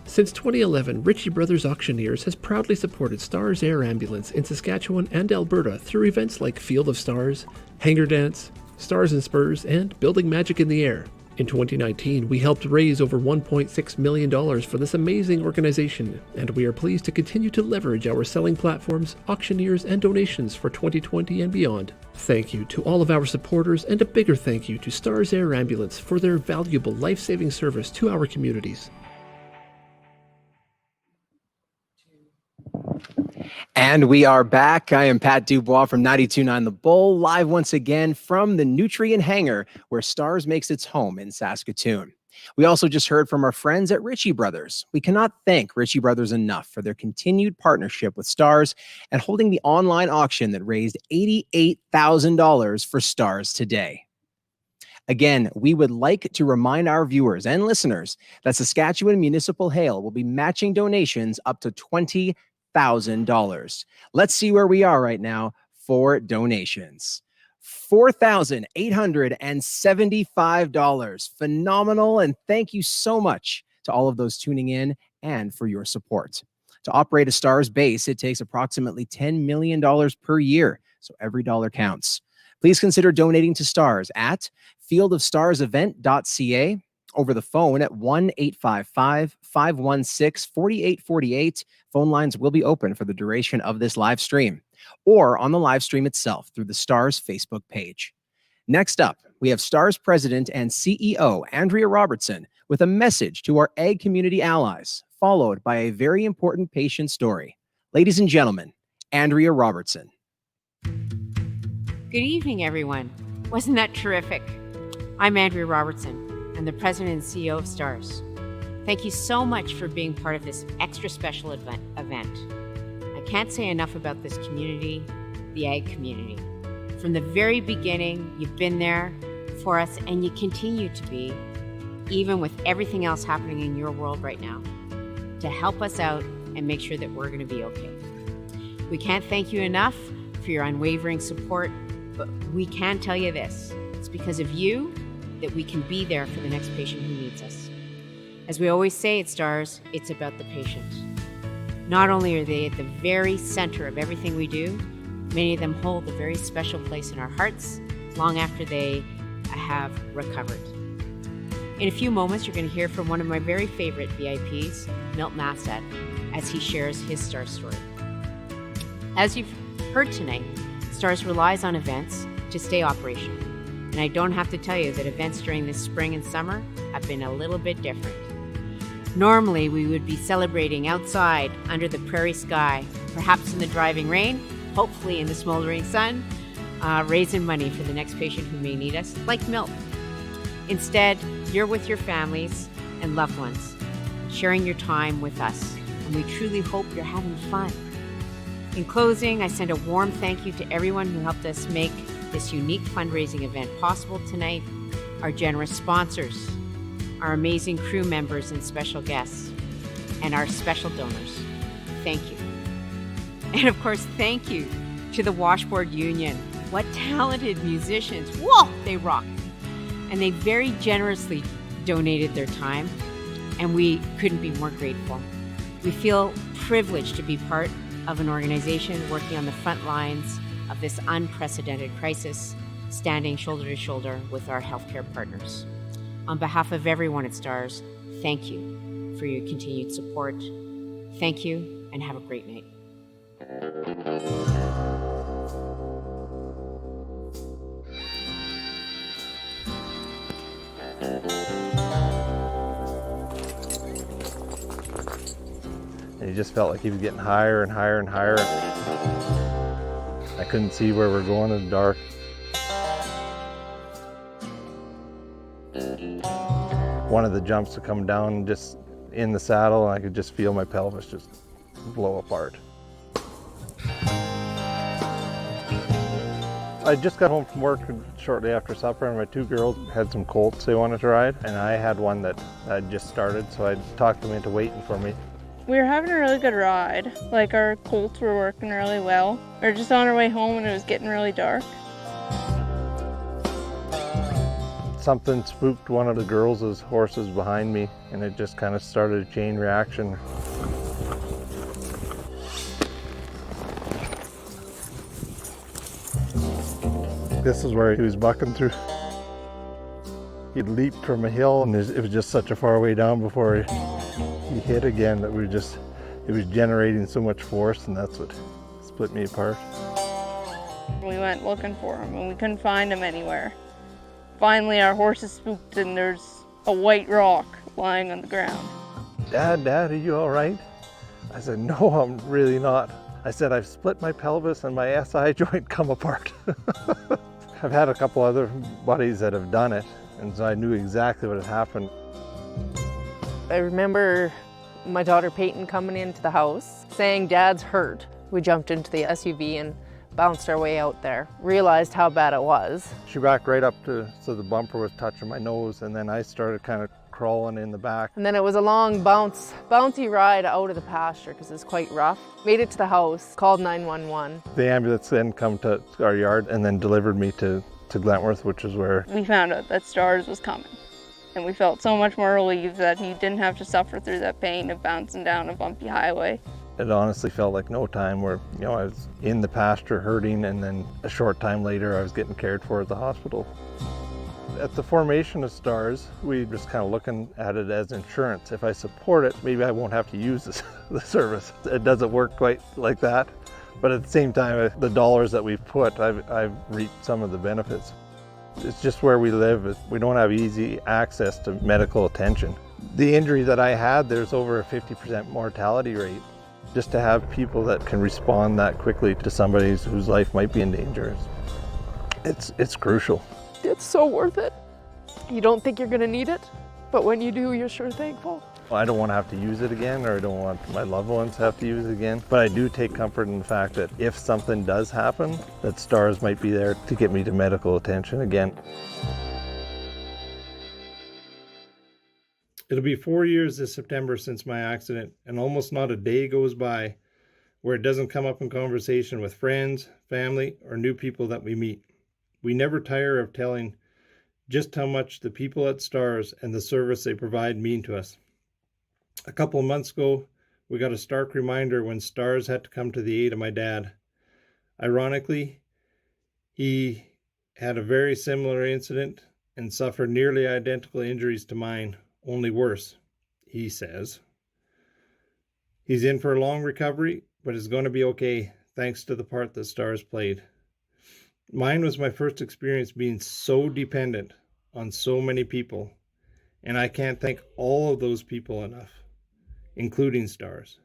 Since 2011, Ritchie Brothers Auctioneers has proudly supported Stars Air Ambulance in Saskatchewan and Alberta through events like Field of Stars, Hanger Dance, Stars and Spurs, and Building Magic in the Air. In 2019, we helped raise over $1.6 million for this amazing organization, and we are pleased to continue to leverage our selling platforms, auctioneers, and donations for 2020 and beyond. Thank you to all of our supporters, and a bigger thank you to Stars Air Ambulance for their valuable life-saving service to our communities. And we are back. I am Pat Dubois from 92.9 The Bull, live once again from the Nutrient Hangar, where Stars makes its home in Saskatoon. We also just heard from our friends at Ritchie Brothers. We cannot thank Ritchie Brothers enough for their continued partnership with Stars and holding the online auction that raised $88,000 for Stars today. Again, we would like to remind our viewers and listeners that Saskatchewan Municipal Hail will be matching donations up to $20,000. Let's see where we are right now for donations. $4,875. Phenomenal, and thank you so much to all of those tuning in and for your support. To operate a Stars base, it takes approximately $10 million per year, so every dollar counts. Please consider donating to Stars at fieldofstarsevent.ca, over the phone at 1-855-516-4848. Phone lines will be open for the duration of this live stream, or on the live stream itself through the Stars Facebook page. Next up, we have Stars President and CEO Andrea Robertson with a message to our ag community allies, followed by a very important patient story. Ladies and gentlemen, Andrea Robertson. Good evening, everyone. Wasn't that terrific? I'm Andrea Robertson. I'm the President and CEO of Stars. Thank you so much for being part of this extra special event. I can't say enough about this community, the ag community. From the very beginning, you've been there for us, and you continue to be, even with everything else happening in your world right now, to help us out and make sure that we're going to be okay. We can't thank you enough for your unwavering support, but we can tell you this: it's because of you that we can be there for the next patient who needs us. As we always say at Stars, it's about the patient. Not only are they at the very center of everything we do, many of them hold a very special place in our hearts long after they have recovered. In a few moments, you're going to hear from one of my very favorite VIPs, Milton, as he shares his Star story. As you've heard tonight, STARS relies on events to stay operational. And I don't have to tell you that events during this spring and summer have been a little bit different. Normally, we would be celebrating outside under the prairie sky, perhaps in the driving rain, hopefully in the smoldering sun, raising money for the next patient who may need us, like Milton. Instead, you're with your families and loved ones, sharing your time with us, and we truly hope you're having fun. In closing, I send a warm thank you to everyone who helped us make this unique fundraising event possible tonight, our generous sponsors, our amazing crew members and special guests, and our special donors. Thank you. And of course, thank you to the Washboard Union. What talented musicians. Whoa, they rock. And they very generously donated their time, and we couldn't be more grateful. We feel privileged to be part of an organization working on the front lines of this unprecedented crisis, standing shoulder to shoulder with our healthcare partners. On behalf of everyone at STARS, thank you for your continued support. Thank you, and have a great night. And he just felt like he was getting higher and higher and higher. I couldn't see where we're going in the dark. One of the jumps to come down just in the saddle, and I could just feel my pelvis just blow apart. I just got home from work shortly after supper, and my two girls had some colts they wanted to ride, and I had one that had just started, so I talked them into waiting for me. We were having a really good ride. Like, our colts were working really well. We were just on our way home and it was getting really dark. Something spooked one of the girls' horses behind me, and it just kind of started a chain reaction. This is where he was bucking through. He leaped from a hill, and it was just such a far way down before he hit again that it was generating so much force, and that's what split me apart. We went looking for him and we couldn't find him anywhere. Finally, our horses spooked and there's a white rock lying on the ground. Dad, are you all right? I said, no, I'm really not. I said, I've split my pelvis and my SI joint come apart. I've had a couple other buddies that have done it, and so I knew exactly what had happened. I remember my daughter Peyton coming into the house saying, Dad's hurt. We jumped into the SUV and bounced our way out there, realized how bad it was. She backed right up so the bumper was touching my nose, and then I started kind of crawling in the back. And then it was a long bouncy ride out of the pasture because it's quite rough. Made it to the house, called 911. The ambulance then come to our yard and then delivered me to Glentworth, which is where we found out that STARS was coming. And we felt so much more relieved that he didn't have to suffer through that pain of bouncing down a bumpy highway. It honestly felt like no time where, I was in the pasture hurting, and then a short time later I was getting cared for at the hospital. At the formation of STARS, we just kind of looking at it as insurance. If I support it, maybe I won't have to use the service. It doesn't work quite like that. But at the same time, the dollars that we've put, I've reaped some of the benefits. It's just where we live. We don't have easy access to medical attention. The injury that I had, there's over a 50% mortality rate. Just to have people that can respond that quickly to somebody whose life might be in danger, it's crucial. It's so worth it. You don't think you're gonna need it, but when you do, you're sure thankful. I don't want to have to use it again, or I don't want my loved ones to have to use it again. But I do take comfort in the fact that if something does happen, that STARS might be there to get me to medical attention again. It'll be 4 years this September since my accident, and almost not a day goes by where it doesn't come up in conversation with friends, family, or new people that we meet. We never tire of telling just how much the people at STARS and the service they provide mean to us. A couple of months ago, we got a stark reminder when STARS had to come to the aid of my dad. Ironically, he had a very similar incident and suffered nearly identical injuries to mine, only worse, he says. He's in for a long recovery, but it's going to be okay. thanks to the part the Stars played. Mine was my first experience being so dependent on so many people, and I can't thank all of those people enough, including Stars.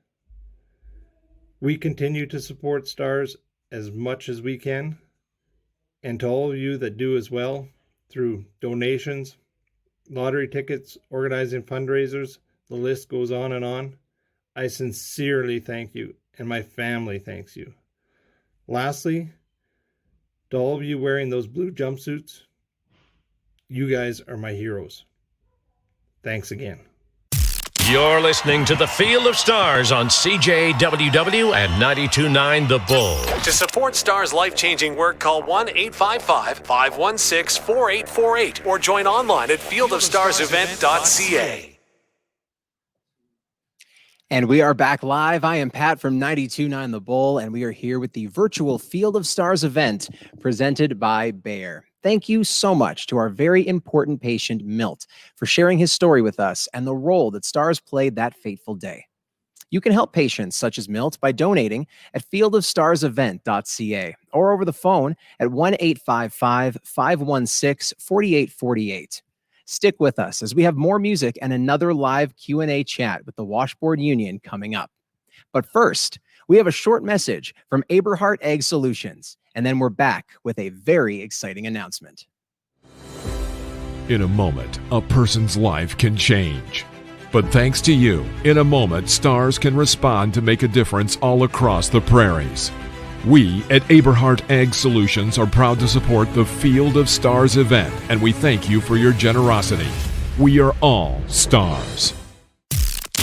We continue to support Stars as much as we can, and to all of you that do as well, through donations, lottery tickets, organizing fundraisers, the list goes on and on. I sincerely thank you, and my family thanks you. Lastly, to all of you wearing those blue jumpsuits, you guys are my heroes. Thanks again. You're listening to The Field of Stars on CJWW and 92.9 The Bull. To support Stars' life-changing work, call 1-855-516-4848 or join online at fieldofstarsevent.ca. And we are back live. I am Pat from 92.9 The Bull, and we are here with the virtual Field of Stars event presented by Bayer. Thank you so much to our very important patient, Milt, for sharing his story with us and the role that Stars played that fateful day. You can help patients such as Milt by donating at fieldofstarsevent.ca or over the phone at 1-855-516-4848. Stick with us as we have more music and another live Q&A chat with the Washboard Union coming up. But first, we have a short message from Eberhard Egg Solutions, and then we're back with a very exciting announcement. In a moment, a person's life can change. But thanks to you, in a moment, Stars can respond to make a difference all across the prairies. We at Eberhard Egg Solutions are proud to support the Field of Stars event, and we thank you for your generosity. We are all Stars.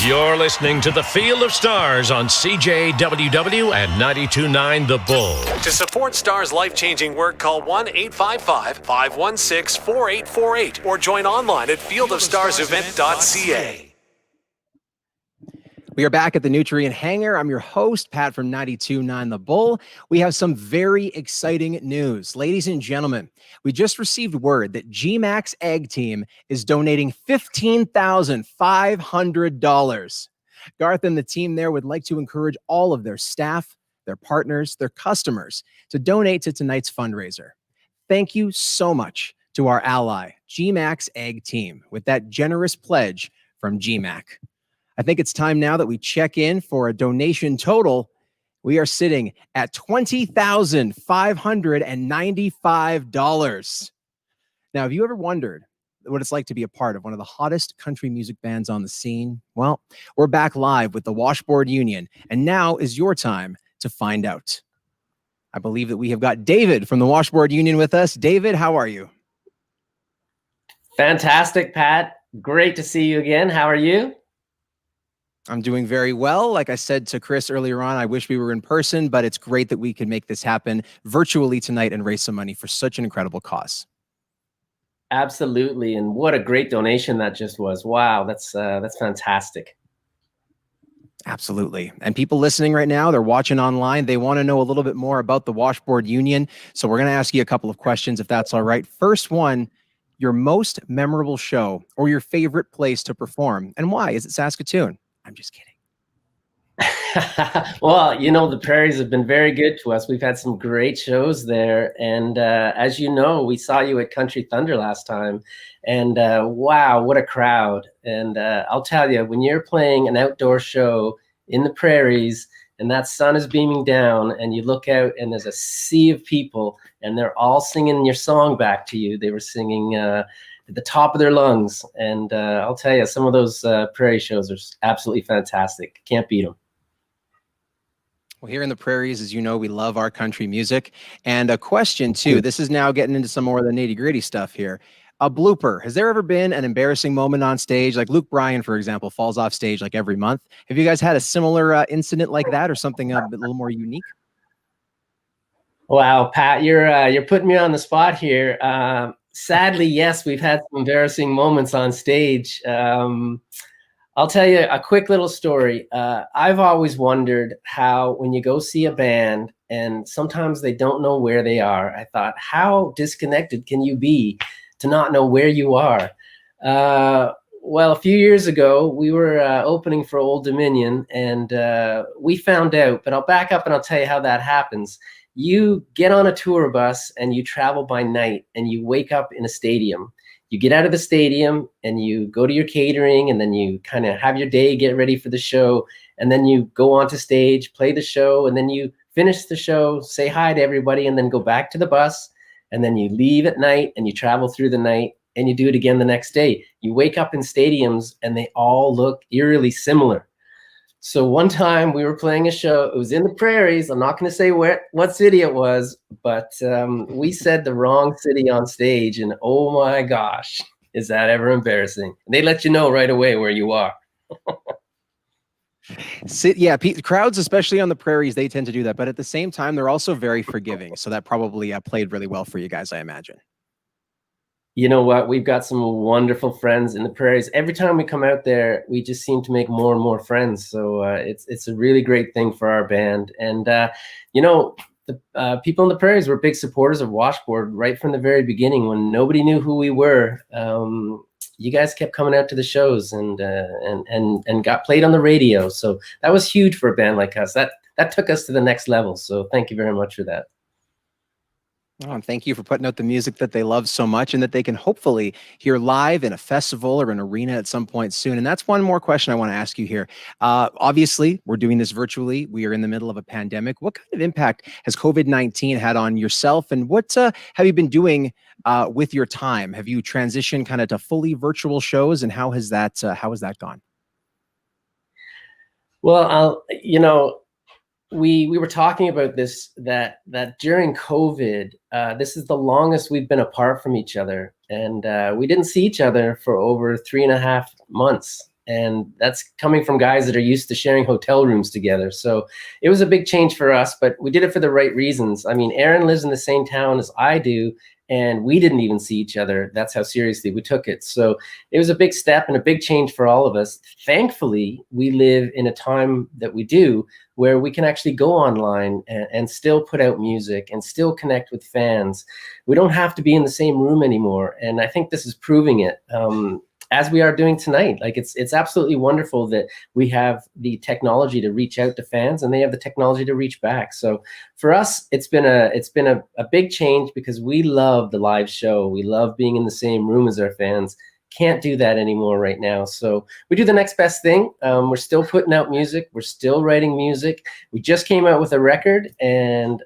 You're listening to The Field of Stars on CJWW and 92.9 The Bull. To support Stars' life-changing work, call 1-855-516-4848 or join online at fieldofstarsevent.ca. We are back at the Nutrient Hangar. I'm your host, Pat from 92.9 The Bull. We have some very exciting news. Ladies and gentlemen, we just received word that GMAX Egg Team is donating $15,500. Garth and the team there would like to encourage all of their staff, their partners, their customers to donate to tonight's fundraiser. Thank you so much to our ally, GMAX Egg Team, with that generous pledge from GMAC. I think it's time now that we check in for a donation total. We are sitting at $20,595. Now, have you ever wondered what it's like to be a part of one of the hottest country music bands on the scene? Well, we're back live with the Washboard Union, and now is your time to find out. I believe that we have got David from the Washboard Union with us. David, how are you? Fantastic, Pat. Great to see you again. How are you? I'm doing very well. Like I said to Chris earlier on, I wish we were in person, but it's great that we can make this happen virtually tonight and raise some money for such an incredible cause. Absolutely. And what a great donation that just was. Wow, that's fantastic. Absolutely. And people listening right now, they're watching online. They want to know a little bit more about the Washboard Union. So we're going to ask you a couple of questions, if that's all right. First one, your most memorable show or your favorite place to perform, and why? Is it Saskatoon? I'm just kidding. Well, you know, the prairies have been very good to us. We've had some great shows there. And as you know, we saw you at Country Thunder last time. And wow, what a crowd. And I'll tell you, when you're playing an outdoor show in the prairies and that sun is beaming down and you look out and there's a sea of people and they're all singing your song back to you. They were singing at the top of their lungs. And I'll tell you, some of those prairie shows are absolutely fantastic. Can't beat them. Well, here in the prairies, as you know, we love our country music. And a question, too. This is now getting into some more of the nitty-gritty stuff here. A blooper. Has there ever been an embarrassing moment on stage? Like Luke Bryan, for example, falls off stage like every month. Have you guys had a similar incident like that or something a little more unique? Wow, Pat, you're putting me on the spot here. Sadly, yes, we've had some embarrassing moments on stage. I'll tell you a quick little story. I've always wondered how when you go see a band and sometimes they don't know where they are, I thought, how disconnected can you be to not know where you are? Well, a few years ago, we were opening for Old Dominion, and we found out, but I'll back up and I'll tell you how that happens. You get on a tour bus and you travel by night and you wake up in a stadium. You get out of the stadium and you go to your catering, and then you kind of have your day, get ready for the show, and then you go onto stage, play the show, and then you finish the show, say hi to everybody, and then go back to the bus, and then you leave at night and you travel through the night, and you do it again the next day. You wake up in stadiums and they all look eerily similar. So one time we were playing a show, it was in the prairies. I'm not going to say what city it was, but we said the wrong city on stage, and oh my gosh, is that ever embarrassing. They let you know right away where you are. Yeah, crowds, especially on the prairies, they tend to do that. But at the same time, they're also very forgiving. So that probably played really well for you guys, I imagine. You know what? We've got some wonderful friends in the prairies. Every time we come out there, we just seem to make more and more friends. So it's a really great thing for our band. And, you know, the people in the prairies were big supporters of Washboard right from the very beginning. When nobody knew who we were, you guys kept coming out to the shows and got played on the radio. So that was huge for a band like us. That took us to the next level. So thank you very much for that. Oh, and thank you for putting out the music that they love so much and that they can hopefully hear live in a festival or an arena at some point soon. And that's one more question I want to ask you here. Obviously, we're doing this virtually. We are in the middle of a pandemic. What kind of impact has COVID-19 had on yourself? And what have you been doing with your time? Have you transitioned kind of to fully virtual shows? And how has that gone? Well, you know, we were talking about this, that during COVID, this is the longest we've been apart from each other. And we didn't see each other for over 3.5 months. And that's coming from guys that are used to sharing hotel rooms together. So it was a big change for us, but we did it for the right reasons. I mean, Aaron lives in the same town as I do, and we didn't even see each other. That's how seriously we took it. So it was a big step and a big change for all of us. Thankfully, we live in a time that we do where we can actually go online and still put out music and still connect with fans. We don't have to be in the same room anymore. And I think this is proving it. As we are doing tonight. Like it's absolutely wonderful that we have the technology to reach out to fans, and they have the technology to reach back. So for us, it's been a big change because we love the live show. We love being in the same room as our fans. Can't do that anymore right now. So we do the next best thing. We're still putting out music. We're still writing music. We just came out with a record, and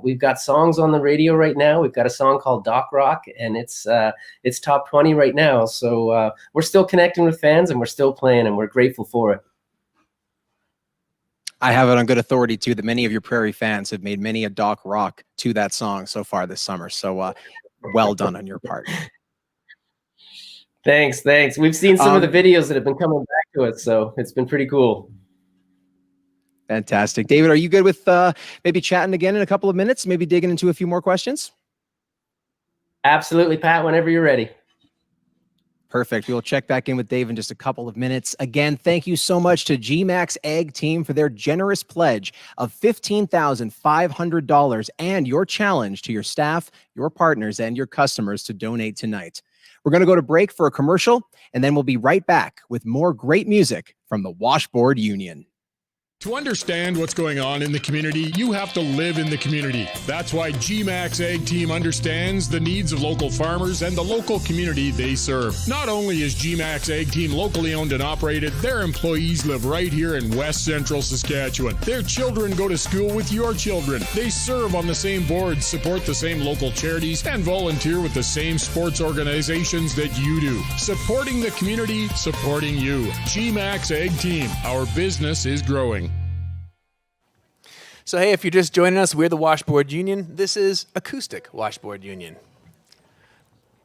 we've got songs on the radio right now. We've got a song called Doc Rock, and it's top 20 right now. So we're still connecting with fans, and we're still playing, and we're grateful for it. I have it on good authority too that many of your Prairie fans have made many a Doc Rock to that song so far this summer. So well done on your part. Thanks. We've seen some of the videos that have been coming back to us, so it's been pretty cool. Fantastic. David, are you good with maybe chatting again in a couple of minutes, maybe digging into a few more questions? Absolutely, Pat, whenever you're ready. Perfect. We'll check back in with Dave in just a couple of minutes. Again, thank you so much to GMAX Ag Team for their generous pledge of $15,500 and your challenge to your staff, your partners, and your customers to donate tonight. We're going to go to break for a commercial, and then we'll be right back with more great music from the Washboard Union. To understand what's going on in the community, you have to live in the community. That's why GMAX Ag Team understands the needs of local farmers and the local community they serve. Not only is GMAX Ag Team locally owned and operated, their employees live right here in West Central Saskatchewan. Their children go to school with your children. They serve on the same boards, support the same local charities, and volunteer with the same sports organizations that you do. Supporting the community, supporting you. GMAX Ag Team. Our business is growing. So hey, if you're just joining us, we're the Washboard Union. This is Acoustic Washboard Union.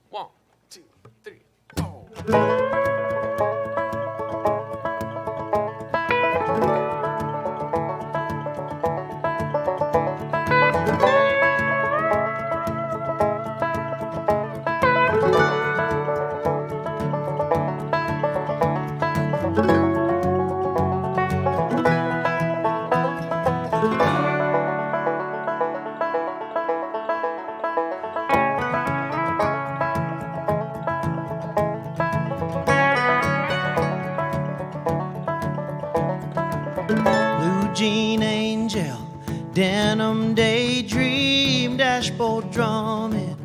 1, 2, 3, 4. washboard drumming,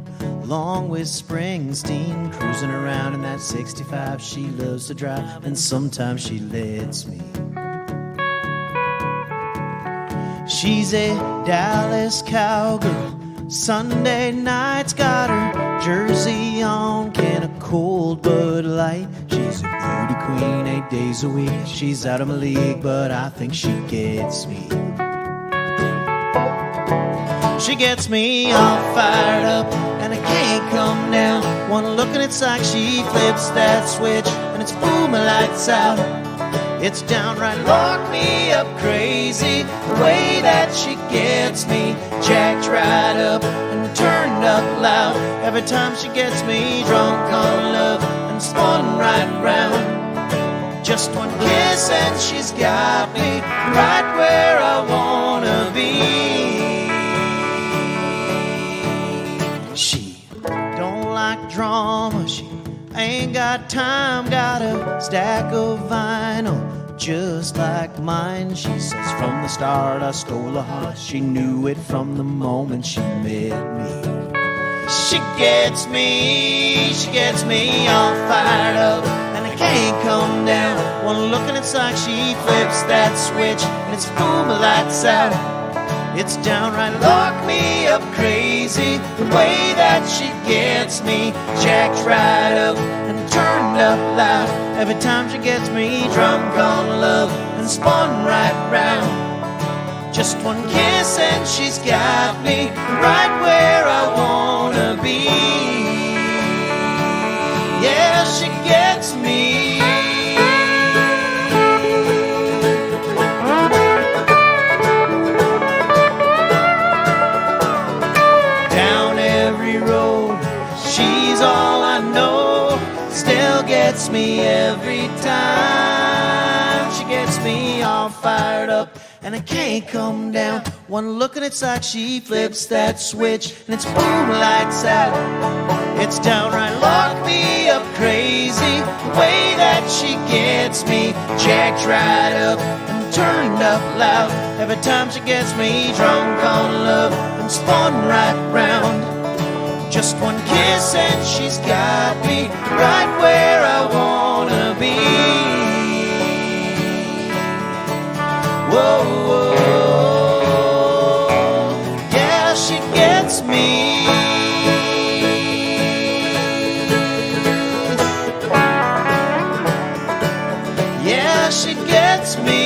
along with Springsteen, cruising around in that 65 she loves to drive, and sometimes she lets me. She's a Dallas cowgirl, Sunday nights got her jersey on, can of cold Bud Light. She's a beauty queen 8 days a week. She's out of my league, but I think she gets me. She gets me all fired up, and I can't come down. One look and it's like she flips that switch, and it's boom, lights out. It's downright lock me up crazy, the way that she gets me jacked right up and turned up loud. Every time she gets me drunk on love and spun right round. Just one kiss and she's got me right where I wanna be. She don't like drama, she ain't got time, got a stack of vinyl just like mine. She says from the start I stole her heart. She knew it from the moment she met me. She gets me all fired up, and I can't come down. One look and it's like she flips that switch, and it's boom, lights out. It's downright lock me up crazy, the way that she gets me jacked right up and turned up loud. Every time she gets me drunk on love and spun right round. Just one kiss and she's got me right where I wanna be. Yeah, she gets me. She's all I know, still gets me every time. She gets me all fired up, and I can't come down. One look and it's like she flips that switch, and it's boom, lights out. It's downright lock me up crazy, the way that she gets me jacked right up and turned up loud. Every time she gets me drunk on love and spun right round. Just one kiss and she's got me right where I wanna be. Whoa, whoa. Yeah, she gets me. Yeah, she gets me.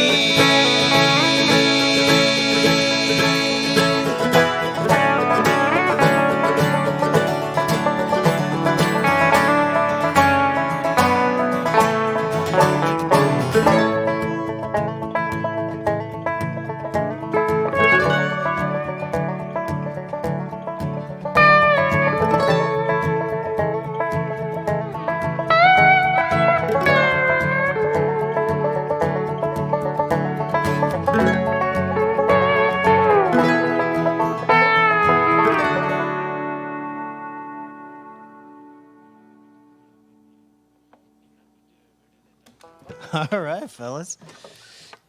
All right, fellas.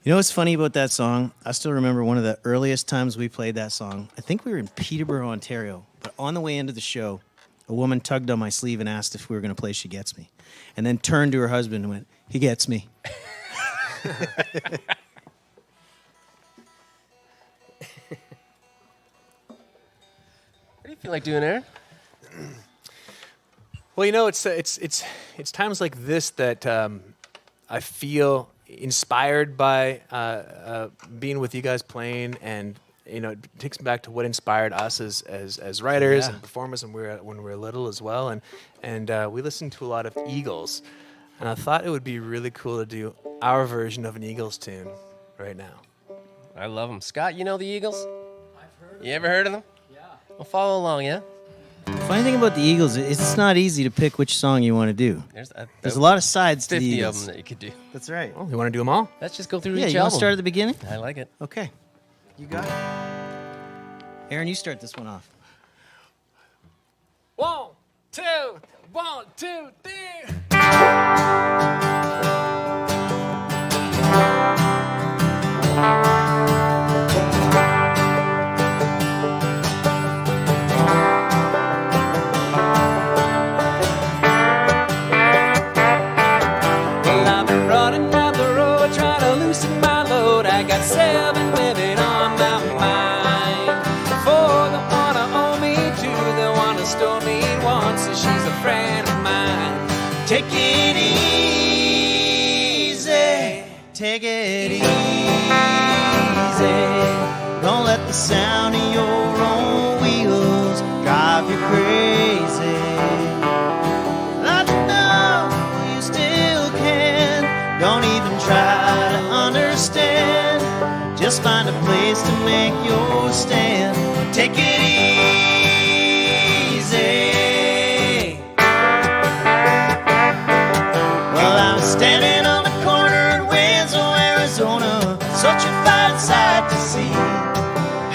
You know what's funny about that song? I still remember one of the earliest times we played that song. I think we were in Peterborough, Ontario. But on the way into the show, a woman tugged on my sleeve and asked if we were going to play She Gets Me. And then turned to her husband and went, he gets me. What do you feel like doing, Aaron? Well, you know, it's times like this that I feel inspired by being with you guys playing, and you know, it takes me back to what inspired us as writers and performers when we were little as well, and we listened to a lot of Eagles, and I thought it would be really cool to do our version of an Eagles tune right now. I love them. Scott, you know the Eagles? I've heard. You ever heard of them? Yeah. Well, follow along, yeah. Funny thing about the Eagles, it's not easy to pick which song you want to do. There's a lot of sides to the Eagles. 50 of them that you could do. That's right. Oh, you want to do them all? Let's just go through Yeah, each you want album. to start at the beginning? I like it. Okay. You got it. Aaron, you start this one off. 1, 2, 1, 2, 3. just told me once that she's a friend of mine. Take it easy, take it easy. Don't let the sound of your own wheels drive you crazy. Let you know you still can. Don't even try to understand. Just find a place to make your stand. Take it easy. Well, I was standing on the corner in Winslow, Arizona, such a fine sight to see.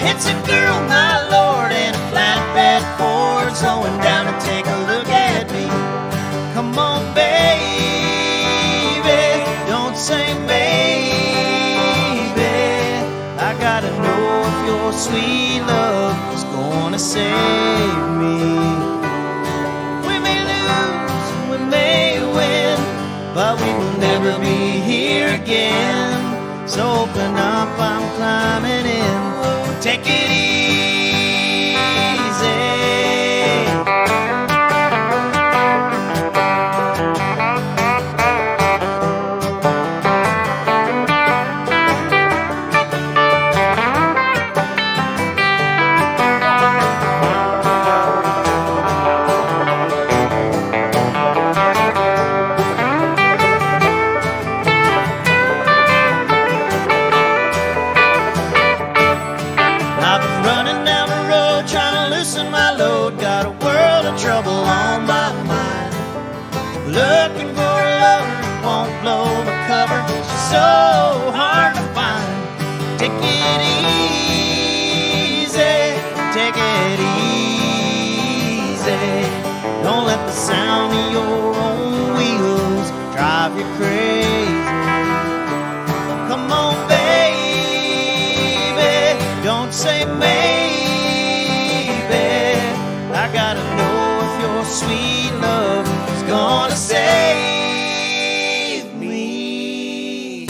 It's a girl, my lord, in a flatbed Ford, slowing down to take a look at me. Come on, baby, don't say maybe. I gotta know if your sweet love is gonna save me. We may lose, we may win, but we will never be here again. So open up, I'm climbing in. Take it trouble on my mind. Looking for a lover, won't blow my cover. She's so hard to find. Take it easy, take it easy. Don't let the sound of your own wheels drive you crazy. Come on, baby, don't say maybe. I gotta know your sweet love is gonna save me.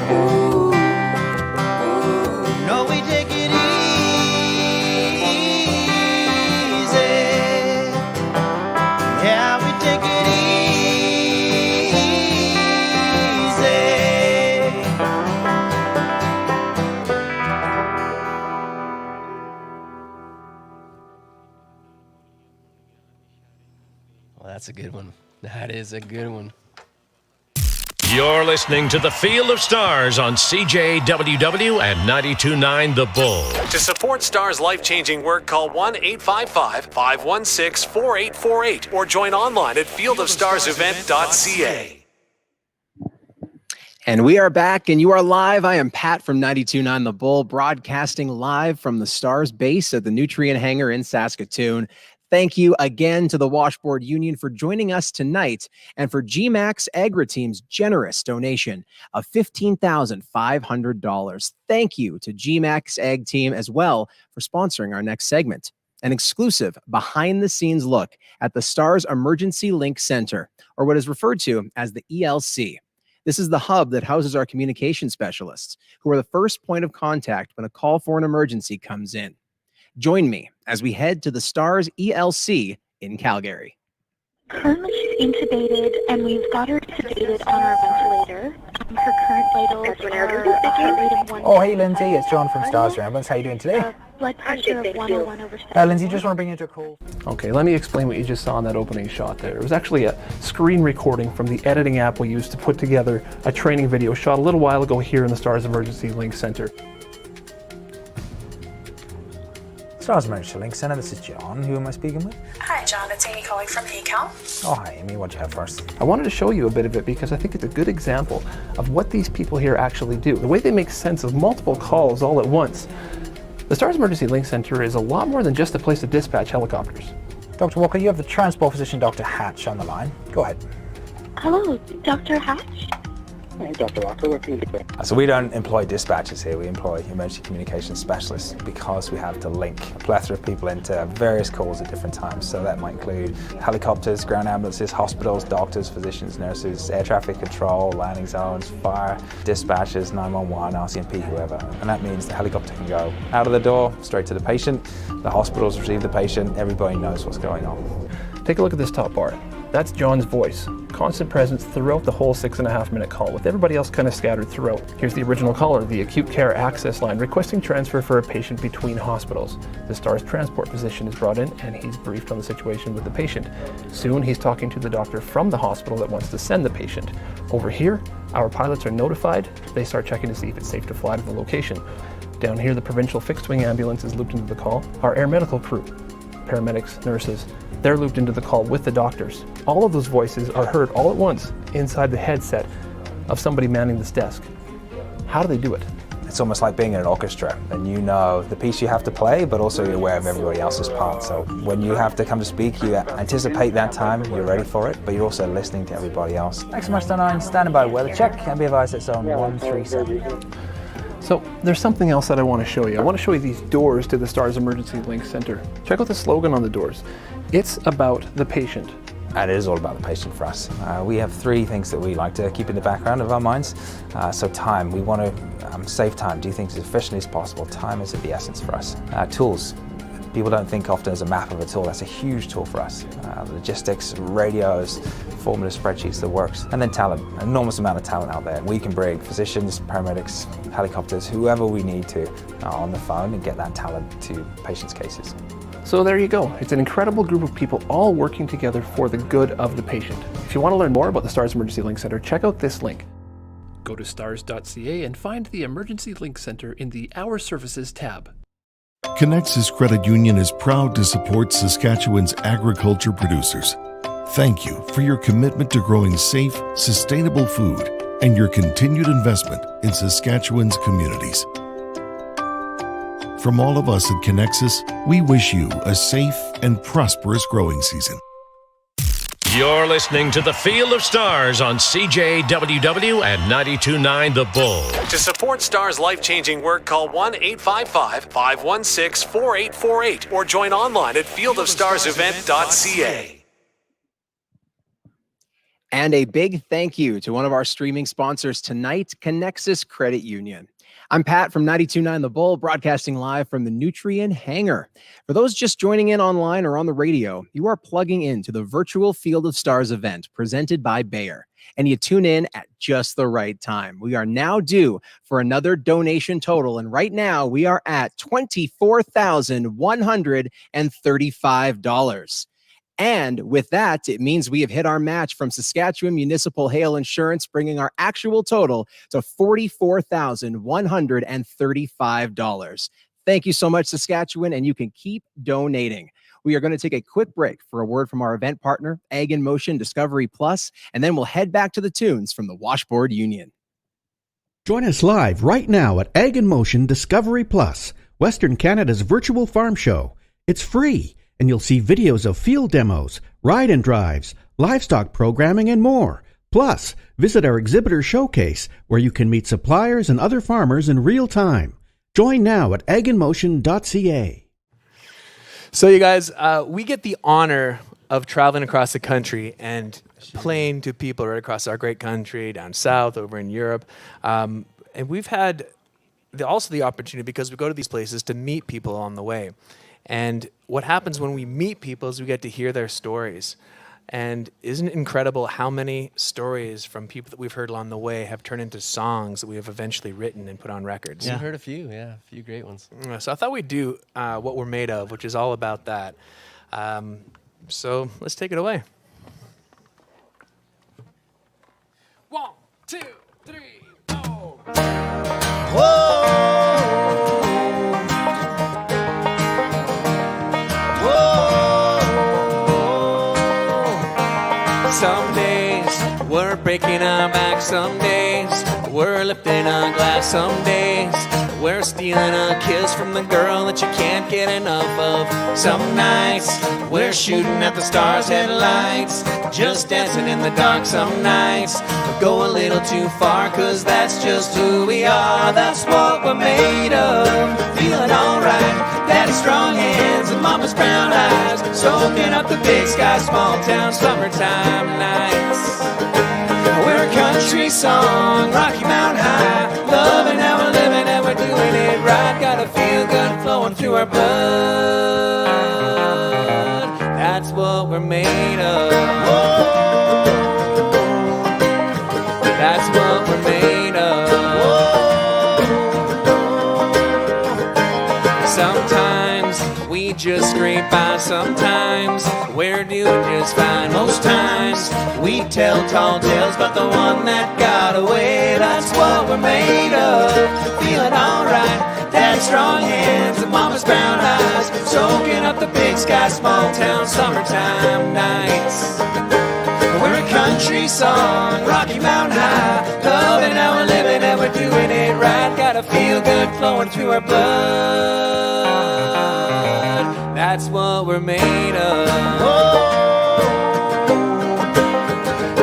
Ooh, no, we take it easy. Yeah, we take it Well, that's a good one. That is a good one. You're listening to The Field of Stars on CJWW and 92.9 The Bull. To support Stars' life-changing work, call 1-855-516-4848 or join online at fieldofstarsevent.ca. And we are back, and you are live. I am Pat from 92.9 The Bull, broadcasting live from the Stars base at the Nutrient Hangar in Saskatoon. Thank you again to the Washboard Union for joining us tonight and for GMAX Agra Team's generous donation of $15,500. Thank you to GMAX Ag Team as well for sponsoring our next segment, an exclusive behind-the-scenes look at the Stars Emergency Link Center, or what is referred to as the ELC. This is the hub that houses our communication specialists, who are the first point of contact when a call for an emergency comes in. Join me as we head to the Stars ELC in Calgary. Currently, she's intubated, and we've got her sedated on our ventilator. Her current vitals are a heart rate of 1. Oh, hey, Lindsay. It's John from Stars Ambulance. How you doing today? Blood pressure of 101/70. Lindsay, just want to bring you into a call. Okay, let me explain what you just saw in that opening shot there. It was actually a screen recording from the editing app we used to put together a training video shot a little while ago here in the Stars Emergency Link Center. Stars Emergency Link Center, this is John. Who am I speaking with? Hi, John. It's Amy calling from ACAL. Oh, hi, Amy. What do you have first? I wanted to show you a bit of it because I think it's a good example of what these people here actually do, the way they make sense of multiple calls all at once. The Stars Emergency Link Center is a lot more than just a place to dispatch helicopters. Dr. Walker, you have the transport physician Dr. Hatch on the line. Go ahead. Hello, Dr. Hatch? Dr. Walker, what can you do? So we don't employ dispatchers here, we employ emergency communications specialists because we have to link a plethora of people into various calls at different times. So that might include helicopters, ground ambulances, hospitals, doctors, physicians, nurses, air traffic control, landing zones, fire, dispatchers, 911, RCMP, whoever. And that means the helicopter can go out of the door, straight to the patient, the hospitals receive the patient, everybody knows what's going on. Take a look at this top bar. That's John's voice. Constant presence throughout the whole 6.5-minute call, with everybody else kind of scattered throughout. Here's the original caller, the acute care access line, requesting transfer for a patient between hospitals. The STARS transport physician is brought in and he's briefed on the situation with the patient. Soon he's talking to the doctor from the hospital that wants to send the patient. Over here, our pilots are notified. They start checking to see if it's safe to fly to the location. Down here, the provincial fixed-wing ambulance is looped into the call. Our air medical crew, paramedics, nurses, they're looped into the call with the doctors. All of those voices are heard all at once inside the headset of somebody manning this desk. How do they do it? It's almost like being in an orchestra, and you know the piece you have to play, but also you're aware of everybody else's part. So when you have to come to speak, you anticipate that time, you're ready for it, but you're also listening to everybody else. Thanks so much, 9, standing by weather check, and be advised it's on 137. So there's something else that I want to show you. I want to show you these doors to the STARS Emergency Link Center. Check out the slogan on the doors. It's about the patient. And it is all about the patient for us. We have 3 things that we like to keep in the background of our minds. So time, we want to save time, do things as efficiently as possible. Time is of the essence for us. Tools, people don't think often as a map of a tool. That's a huge tool for us. Logistics, radios, formative spreadsheets, that works. And then talent, an enormous amount of talent out there. We can bring physicians, paramedics, helicopters, whoever we need to on the phone and get that talent to patients' cases. So there you go. It's an incredible group of people all working together for the good of the patient. If you want to learn more about the STARS Emergency Link Center, check out this link. Go to stars.ca and find the Emergency Link Center in the Our Services tab. Connexus Credit Union is proud to support Saskatchewan's agriculture producers. Thank you for your commitment to growing safe, sustainable food and your continued investment in Saskatchewan's communities. From all of us at Connexus, we wish you a safe and prosperous growing season. You're listening to The Field of Stars on CJWW and 92.9 The Bull. To support STAR's life-changing work, call 1-855-516-4848 or join online at fieldofstarsevent.ca. And a big thank you to one of our streaming sponsors tonight, Connexus Credit Union. I'm Pat from 92.9 The Bull, broadcasting live from the Nutrien Hangar. For those just joining in online or on the radio, you are plugging into the virtual Field of Stars event presented by Bayer, and you tune in at just the right time. We are now due for another donation total, and right now we are at $24,135. And with that, it means we have hit our match from Saskatchewan Municipal Hail Insurance, bringing our actual total to $44,135. Thank you so much, Saskatchewan, and you can keep donating. We are going to take a quick break for a word from our event partner, Ag in Motion Discovery Plus, and then we'll head back to the tunes from the Washboard Union. Join us live right now at Ag in Motion Discovery Plus, Western Canada's virtual farm show. It's free, and you'll see videos of field demos, ride and drives, livestock programming, and more. Plus, visit our exhibitor showcase, where you can meet suppliers and other farmers in real time. Join now at aginmotion.ca. So you guys, we get the honor of traveling across the country and playing to people right across our great country, down south, over in Europe. And we've had also the opportunity, because we go to these places, to meet people on the way. And what happens when we meet people is we get to hear their stories. And isn't it incredible how many stories from people that we've heard along the way have turned into songs that we have eventually written and put on records? Yeah. I've heard a few great ones. So I thought we'd do What We're Made Of, which is all about that. So let's take it away. 1, 2, 3, 4. Whoa! Some days we're breaking our back, some days we're lifting a glass, some days we're stealing a kiss from the girl that you can't get enough of. Some nights we're shooting at the stars' headlights, just dancing in the dark some nights. Or go a little too far, cause that's just who we are. That's what we're made of, feeling alright. Daddy's strong hands and mama's brown eyes, soaking up the big sky, small town, summertime nights. We're a country song, Rocky Mountain High, loving how we're living and we're doing it right. Got a feel good flowing through our blood. That's what we're made of. Whoa. That's what we're made of. Whoa. Sometimes we just scrape by, sometimes we're doing just fine. Most times we tell tall tales, but the one that got away, that's what we're made of. Feeling alright, dad's strong hands and mama's brown eyes, soaking up the big sky, small town, summertime nights. We're a country song, Rocky Mountain High, loving how we're living and we're doing it right. Got a feel good flowing through our blood. That's what we're made of. Whoa.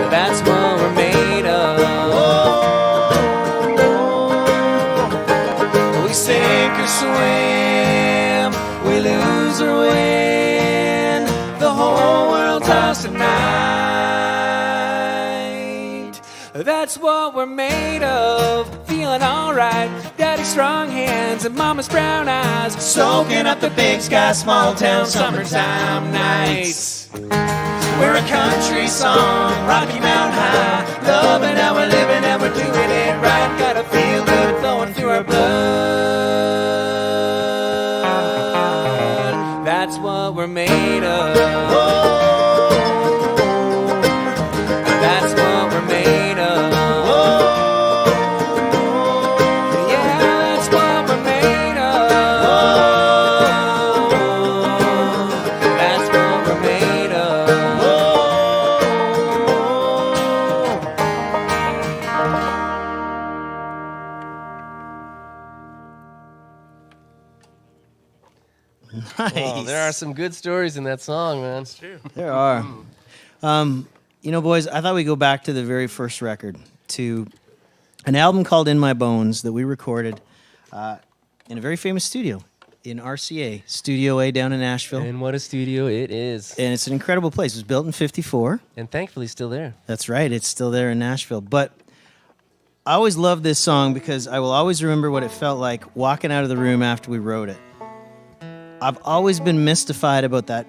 That's what we're made of. Whoa. We sink or swim, we lose or win, the whole world's ours tonight. That's what we're made of, feeling alright. Daddy's strong hands and mama's brown eyes, soaking up the big sky, small town, summertime nights. We're a country song, Rocky Mountain High, loving how we're living and we're doing it right. Got a feel good flowing through our blood. That's what we're made of. Whoa. That's what we're made of. Nice. Well, there are some good stories in that song, man. That's true. There are. You know, boys, I thought we'd go back to the very first record, to an album called In My Bones that we recorded in a very famous studio in RCA, Studio A down in Nashville. And what a studio it is. And it's an incredible place. It was built in 54. And thankfully still there. That's right. It's still there in Nashville. But I always loved this song because I will always remember what it felt like walking out of the room after we wrote it. I've always been mystified about that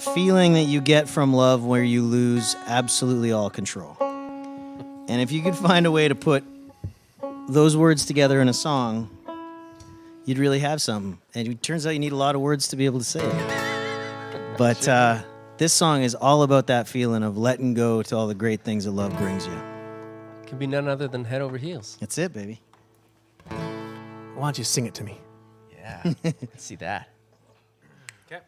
feeling that you get from love where you lose absolutely all control. And if you could find a way to put those words together in a song, you'd really have something. And it turns out you need a lot of words to be able to say it. But this song is all about that feeling of letting go to all the great things that love brings you. Can be none other than Head Over Heels. That's it, baby. Why don't you sing it to me? Yeah, let's see that. Okay.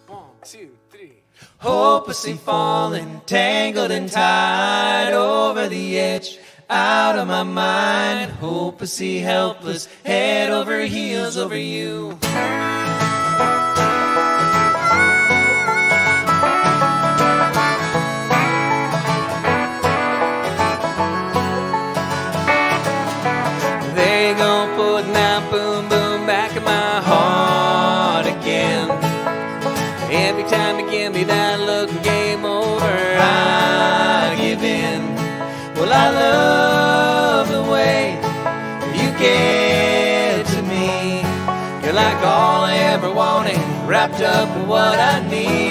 1, 2, 3. Hopelessly falling, tangled and tied over the edge, out of my mind. Hopelessly helpless, head over heels over you. They go putting that boom boom back in my heart again. Every time you give me that look, game over, I give in. Well, I love the way you get to me. You're like all I ever wanted, wrapped up in what I need.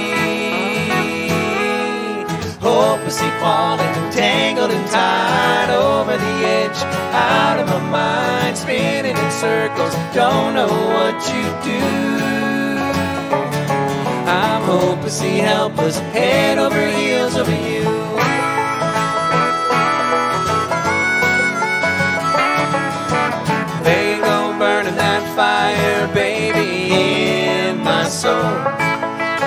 Hopelessly falling, tangled and tied over the edge, out of my mind, spinning in circles, don't know what you do. I'm hopelessly helpless, head over heels over you. They go burning that fire, baby, in my soul.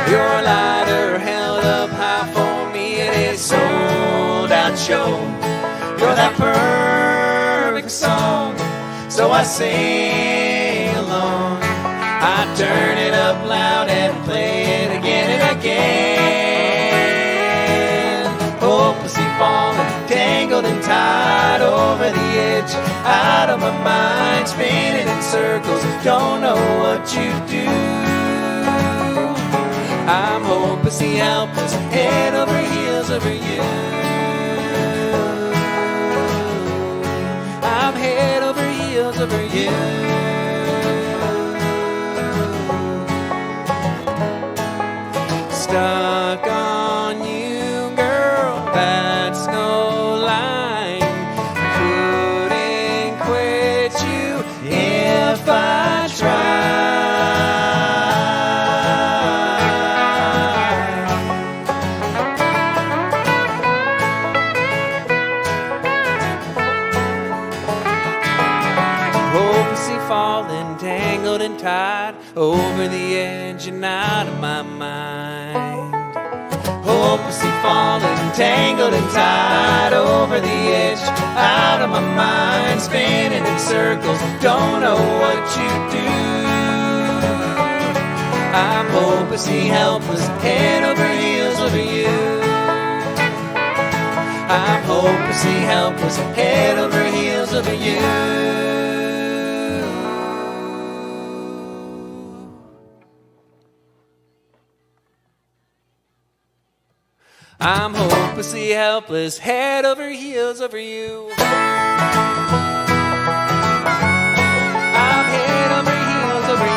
Your lighter held up high for me, and it's sold out show. You're that perfect song, so I sing along. I turn it up loud and play it again and again. tangled and tied over the edge, out of my mind, spinning in circles, don't know what you do. I'm hopelessly helpless, head over heels over you. I'm head over heels over you. Stuck on you, girl, that's no lie. Couldn't quit you if I tried. Hopelessly falling, tangled and tied over the edge and out of my mind. Hopelessly falling, tangled and tied over the edge, out of my mind, spinning in circles, don't know what you do. I'm hopelessly helpless, head over heels over you. I'm hopelessly helpless, head over heels over you. I'm hopelessly helpless, head over heels over you. I'm head over heels over you.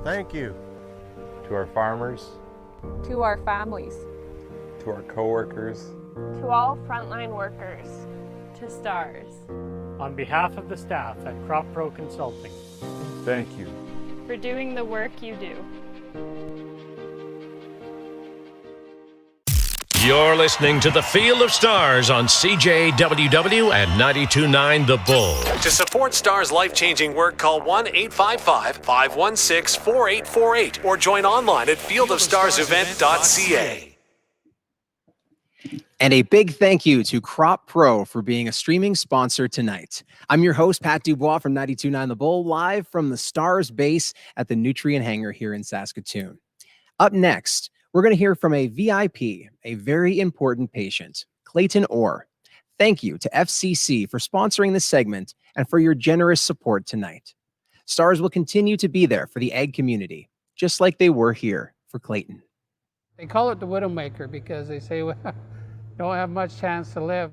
Thank you to our farmers, to our families, to our co-workers, to all frontline workers, to STARS. On behalf of the staff at Crop Pro Consulting, thank you for doing the work you do. You're listening to The Field of Stars on CJWW and 92.9 The Bull. To support STAR's life-changing work, call 1-855-516-4848 or join online at fieldofstarsevent.ca. And a big thank you to Crop Pro for being a streaming sponsor tonight. I'm your host, Pat Dubois from 92.9 The Bull, live from the STARS base at the Nutrient Hangar here in Saskatoon. Up next, we're going to hear from a VIP, a very important patient, Clayton Orr. Thank you to FCC for sponsoring this segment and for your generous support tonight. STARS will continue to be there for the ag community, just like they were here for Clayton. They call it the Widowmaker because they say, well, don't have much chance to live.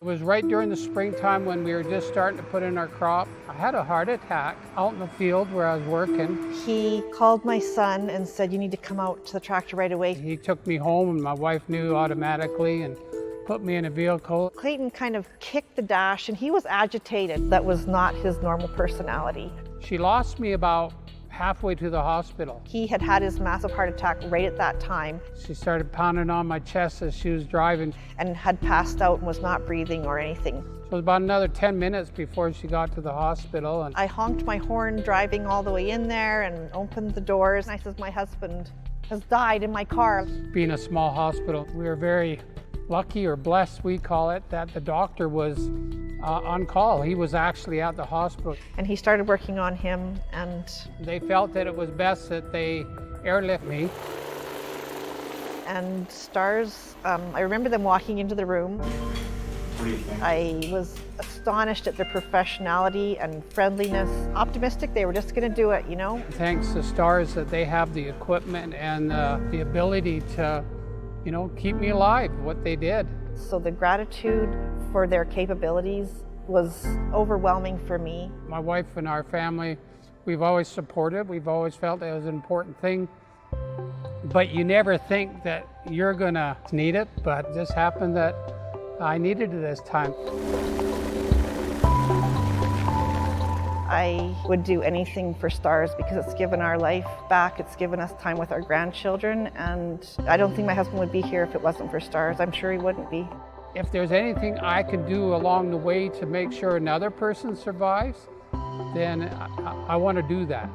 It was right during the springtime when we were just starting to put in our crop. I had a heart attack out in the field where I was working. He called my son and said, you need to come out to the tractor right away. He took me home and my wife knew automatically and put me in a vehicle. Clayton kind of kicked the dash and he was agitated. That was not his normal personality. She lost me about halfway to the hospital. He had had his massive heart attack right at that time. She started pounding on my chest as she was driving. And had passed out and was not breathing or anything. So it was about another 10 minutes before she got to the hospital. And I honked my horn driving all the way in there and opened the doors. And I says, my husband has died in my car. Being a small hospital, we were very lucky or blessed, we call it, that the doctor was on call. He was actually at the hospital. And he started working on him, and they felt that it was best that they airlift me. And STARS, I remember them walking into the room. What do you think? I was astonished at their professionality and friendliness. Optimistic they were just going to do it, you know? Thanks to STARS that they have the equipment and the ability to, you know, keep me alive, what they did. So the gratitude for their capabilities was overwhelming for me. My wife and our family, we've always supported, we've always felt it was an important thing. But you never think that you're gonna need it, but it just happened that I needed it this time. I would do anything for STARS because it's given our life back, it's given us time with our grandchildren, and I don't think my husband would be here if it wasn't for STARS. I'm sure he wouldn't be. If there's anything I could do along the way to make sure another person survives, then I want to do that.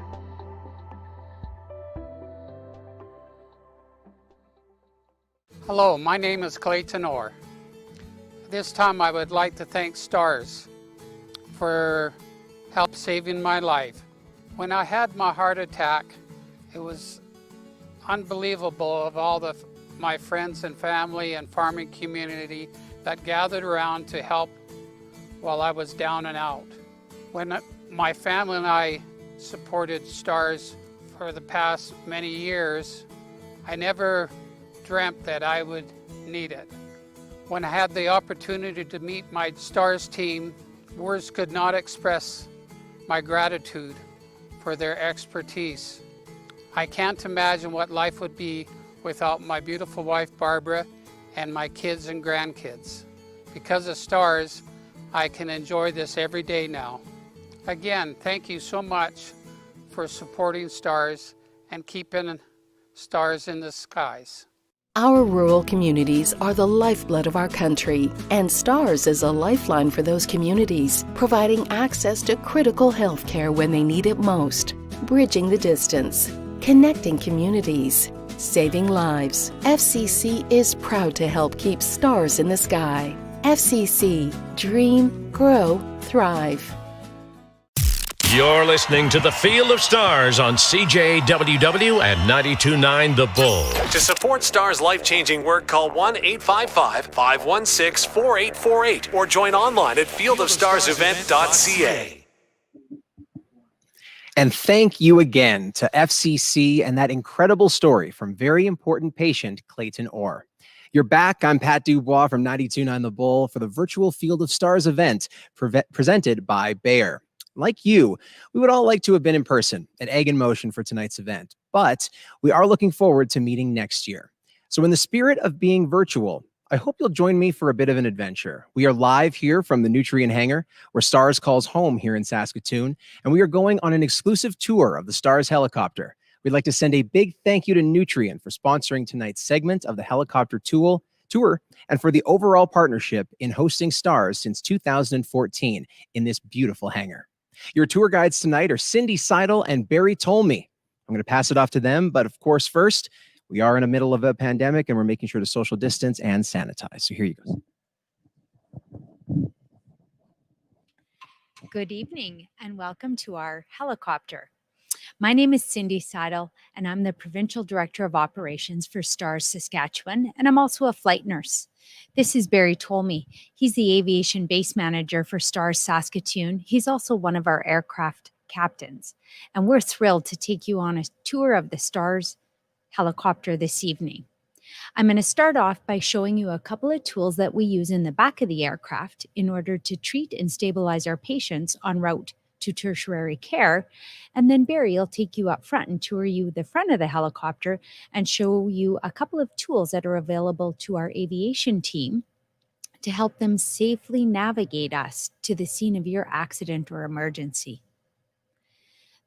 Hello, my name is Clayton Orr. This time I would like to thank STARS for help saving my life. When I had my heart attack, it was unbelievable of all my friends and family and farming community that gathered around to help while I was down and out. When my family and I supported STARS for the past many years, I never dreamt that I would need it. When I had the opportunity to meet my STARS team, words could not express my gratitude for their expertise. I can't imagine what life would be without my beautiful wife Barbara and my kids and grandkids. Because of STARS, I can enjoy this every day now. Again, thank you so much for supporting STARS and keeping stars in the skies. Our rural communities are the lifeblood of our country, and STARS is a lifeline for those communities, providing access to critical health care when they need it most. Bridging the distance, connecting communities, saving lives. FCC is proud to help keep stars in the sky. FCC, dream, grow, thrive. You're listening to The Field of Stars on CJWW and 92.9 The Bull. To support STAR's life-changing work, call 1-855-516-4848 or join online at fieldofstarsevent.ca. And thank you again to FCC and that incredible story from very important patient Clayton Orr. You're back. I'm Pat Dubois from 92.9 The Bull for the virtual Field of Stars event presented by Bayer. Like you, we would all like to have been in person at Egg in Motion for tonight's event, but we are looking forward to meeting next year. So in the spirit of being virtual, I hope you'll join me for a bit of an adventure. We are live here from the Nutrien Hangar, where STARS calls home here in Saskatoon, and we are going on an exclusive tour of the STARS helicopter. We'd like to send a big thank you to Nutrien for sponsoring tonight's segment of the helicopter tour and for the overall partnership in hosting STARS since 2014 in this beautiful hangar. Your tour guides tonight are Cindy Seidel and Barry Tolmie. I'm going to pass it off to them, but of course, first, we are in the middle of a pandemic and we're making sure to social distance and sanitize. So here you go. Good evening and welcome to our helicopter. My name is Cindy Seidel and I'm the Provincial Director of Operations for STARS Saskatchewan, and I'm also a flight nurse. This is Barry Tolmie. He's the Aviation Base Manager for STARS Saskatoon. He's also one of our aircraft captains, and we're thrilled to take you on a tour of the STARS helicopter this evening. I'm going to start off by showing you a couple of tools that we use in the back of the aircraft in order to treat and stabilize our patients en route to tertiary care, and then Barry will take you up front and tour you the front of the helicopter and show you a couple of tools that are available to our aviation team to help them safely navigate us to the scene of your accident or emergency.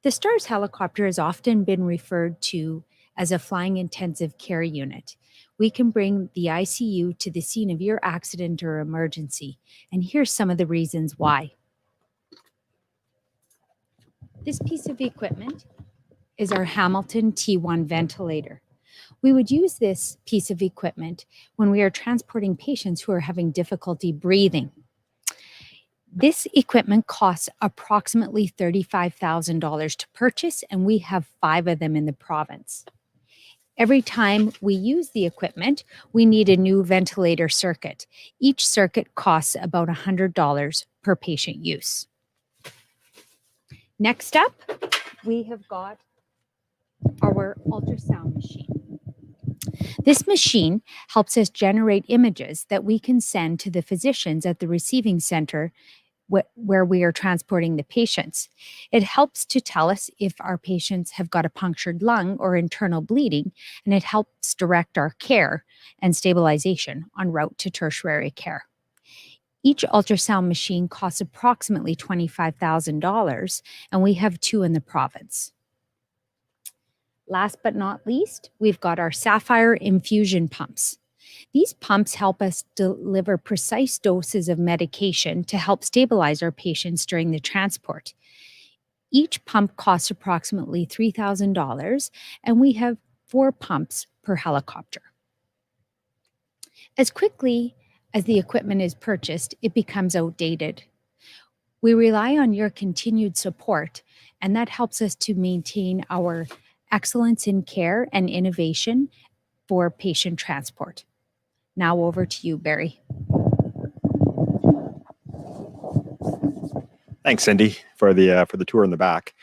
The STARS helicopter has often been referred to as a flying intensive care unit. We can bring the ICU to the scene of your accident or emergency, and here's some of the reasons why. This piece of equipment is our Hamilton T1 ventilator. We would use this piece of equipment when we are transporting patients who are having difficulty breathing. This equipment costs approximately $35,000 to purchase, and we have 5 of them in the province. Every time we use the equipment, we need a new ventilator circuit. Each circuit costs about $100 per patient use. Next up, we have got our ultrasound machine. This machine helps us generate images that we can send to the physicians at the receiving center where we are transporting the patients. It helps to tell us if our patients have got a punctured lung or internal bleeding, and it helps direct our care and stabilization en route to tertiary care. Each ultrasound machine costs approximately $25,000, and we have 2 in the province. Last but not least, we've got our Sapphire infusion pumps. These pumps help us deliver precise doses of medication to help stabilize our patients during the transport. Each pump costs approximately $3,000, and we have 4 pumps per helicopter. As quickly as the equipment is purchased, it becomes outdated. We rely on your continued support, and that helps us to maintain our excellence in care and innovation for patient transport. Now over to you, Barry. Thanks, Cindy, for the tour in the back.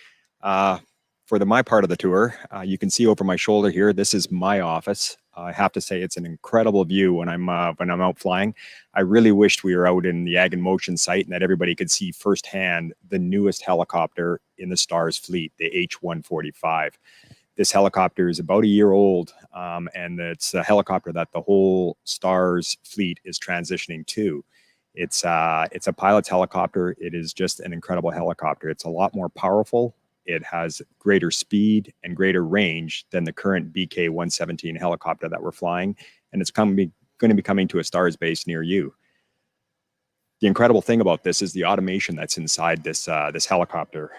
For my part of the tour, you can see over my shoulder here, this is my office. I have to say it's an incredible view when I'm out flying. I really wished we were out in the Ag in Motion site and that everybody could see firsthand the newest helicopter in the STARS fleet, the H-145. This helicopter is about a year old, and it's a helicopter that the whole STARS fleet is transitioning to. It's a pilot's helicopter. It is just an incredible helicopter. It's a lot more powerful. It has greater speed and greater range than the current BK-117 helicopter that we're flying, and it's going to be coming to a STARS base near you. The incredible thing about this is the automation that's inside this helicopter.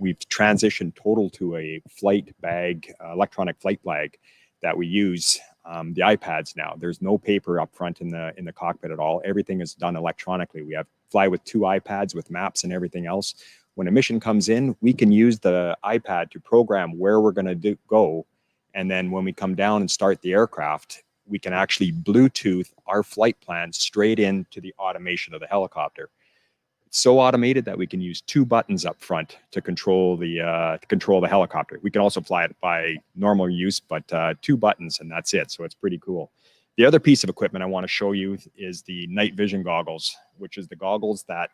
We've transitioned total to a flight bag, electronic flight bag that we use. The iPads now. There's no paper up front in the cockpit at all. Everything is done electronically. We fly with 2 iPads with maps and everything else. When a mission comes in, we can use the iPad to program where we're going to go. And then when we come down and start the aircraft, we can actually Bluetooth our flight plan straight into the automation of the helicopter. It's so automated that we can use 2 buttons up front to control the helicopter. We can also fly it by normal use, but 2 buttons and that's it. So it's pretty cool. The other piece of equipment I want to show you is the night vision goggles, which is the goggles that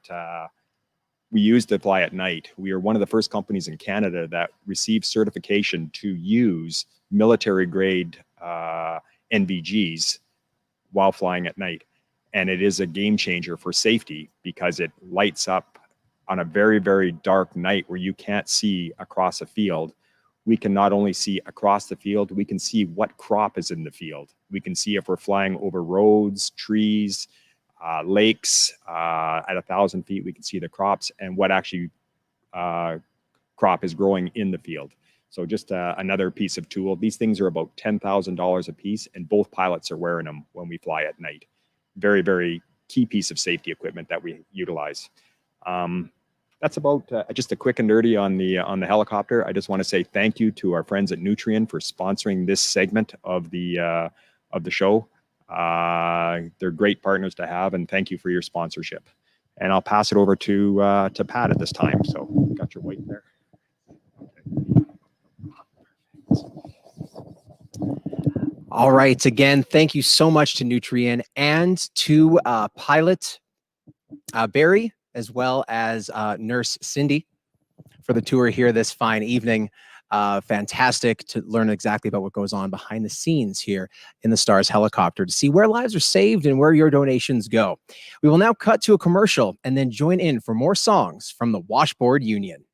we use to fly at night. We are one of the first companies in Canada that received certification to use military grade NVGs while flying at night. And it is a game changer for safety because it lights up on a very, very dark night where you can't see across a field. We can not only see across the field, we can see what crop is in the field. We can see if we're flying over roads, trees, lakes. At 1,000 feet, we can see the crops and what actually crop is growing in the field. So just another piece of tool. These things are about $10,000 a piece, and both pilots are wearing them when we fly at night. Very, very key piece of safety equipment that we utilize. That's about just a quick and dirty on the helicopter. I just want to say thank you to our friends at Nutrien for sponsoring this segment of the show. They're great partners to have, and thank you for your sponsorship. And I'll pass it over to Pat at this time. So got your weight there. All right. Again, thank you so much to Nutrien and to pilot Barry, as well as nurse Cindy for the tour here this fine evening. Fantastic to learn exactly about what goes on behind the scenes here in the STARS helicopter to see where lives are saved and where your donations go. We will now cut to a commercial and then join in for more songs from the Washboard Union.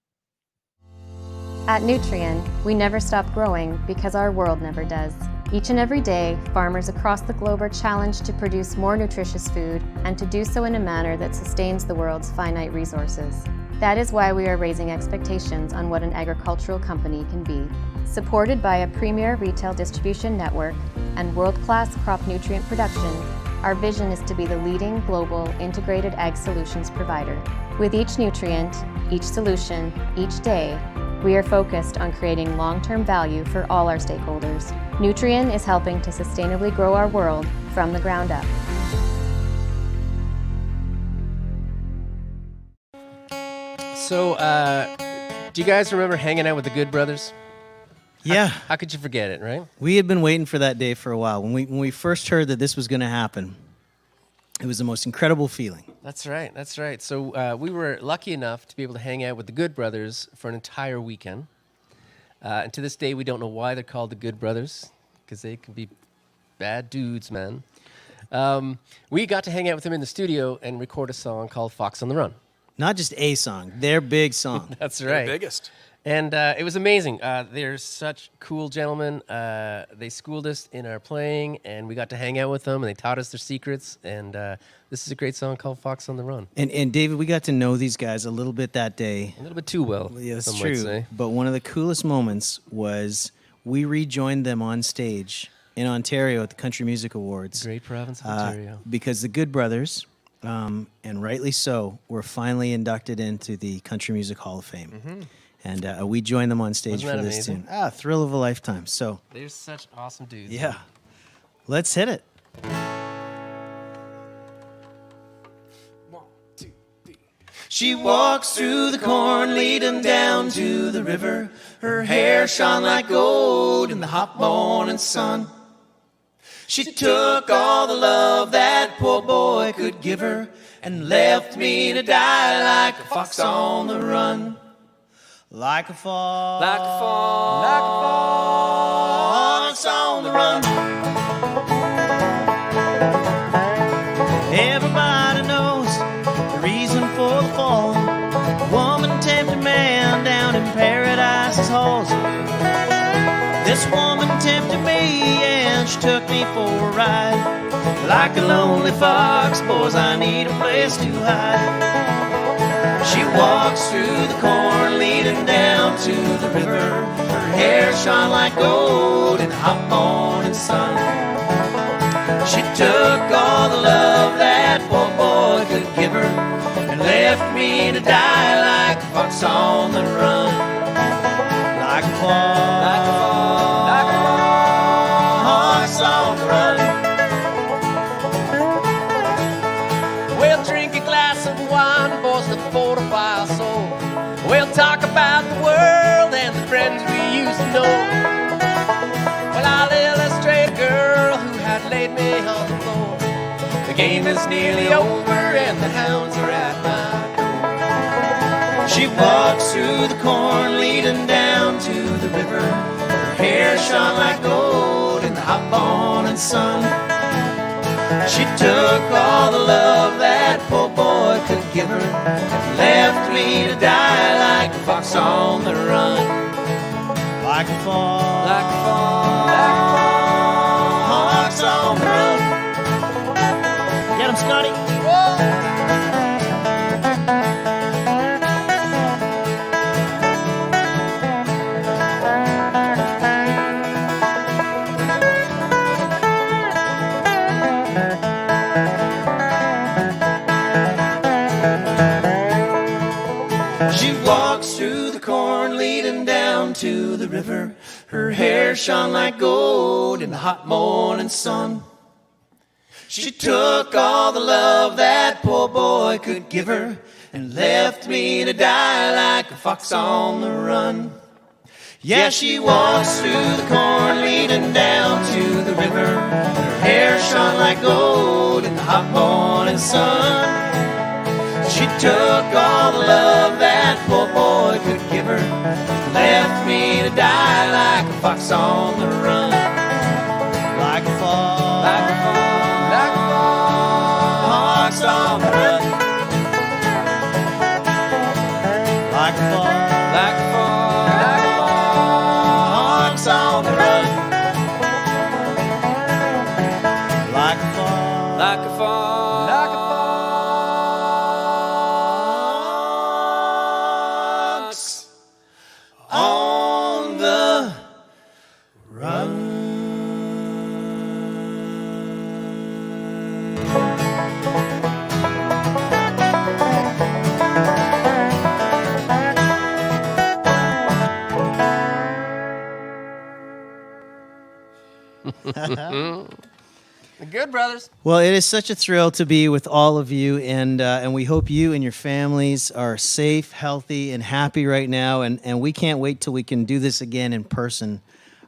At Nutrien, we never stop growing because our world never does. Each and every day, farmers across the globe are challenged to produce more nutritious food and to do so in a manner that sustains the world's finite resources. That is why we are raising expectations on what an agricultural company can be. Supported by a premier retail distribution network and world-class crop nutrient production, our vision is to be the leading global integrated ag solutions provider. With each nutrient, each solution, each day, we are focused on creating long-term value for all our stakeholders. Nutrien is helping to sustainably grow our world from the ground up. So, do you guys remember hanging out with the Good Brothers? Yeah. How could you forget it, right? We had been waiting for that day for a while. When we first heard that this was going to happen, it was the most incredible feeling. That's right. That's right. So we were lucky enough to be able to hang out with the Good Brothers for an entire weekend. And to this day, we don't know why they're called the Good Brothers, because they can be bad dudes, man. We got to hang out with them in the studio and record a song called Fox on the Run. Not just a song, their big song. That's right. The biggest. And it was amazing. They're such cool gentlemen. They schooled us in our playing, and we got to hang out with them, and they taught us their secrets. And this is a great song called Fox on the Run. And David, we got to know these guys a little bit that day. A little bit too well, yeah, that's some true. might say. But one of the coolest moments was we rejoined them on stage in Ontario at the Country Music Awards. Great province of Ontario. Because the Good Brothers, and rightly so, were finally inducted into the Country Music Hall of Fame. Mm-hmm. And we joined them on stage Wasn't for that this amazing? tune. Thrill of a lifetime. So, They're such awesome dudes. yeah, let's hit it. She walks through the corn leading down to the river. Her hair shone like gold in the hot morning sun. She took all the love that poor boy could give her and left me to die like a fox on the run. Like a fox, like a fox on the run. Everybody knows the reason for the fall. A woman tempted man down in Paradise's halls. This woman tempted me and she took me for a ride. Like a lonely fox, boys, I need a place to hide. She walks through the corn leading down to the river. Her hair shone like gold in the hot morning sun. She took all the love that poor boy could give her and left me to die like a fox on the run. Like a fox, like a fox, like a fox on the run. We'll drink a glass of wine, boys, to fortify our soul. We'll talk about the world and the friends we used to know. Well, I'll illustrate a girl who had laid me on the floor. The game is nearly over and the hounds are at my door. She walks through the corn leading down to the river. Her hair shone like gold in the hot morning sun. She took all the love that poor boy could give her and left me to die like a fox on the run. Like a fox, like a fox, like a fox on the run. Get him, Scotty. She walks through the corn leading down to the river. Her hair shone like gold in the hot morning sun. She took all the love that poor boy could give her and left me to die like a fox on the run. Yeah, she walks through the corn leading down to the river. Her hair shone like gold in the hot morning sun. She took all the love that poor boy could give her, left me to die like a fox on the run. Like a fox, like a fox, like a fox on the run. Like a fox, like a fox, like a fox on the run. Like a fox, like a fox, like a fox. On the run. The Good Brothers. Well, it is such a thrill to be with all of you, and we hope you and your families are safe, healthy, and happy right now. And we can't wait till we can do this again in person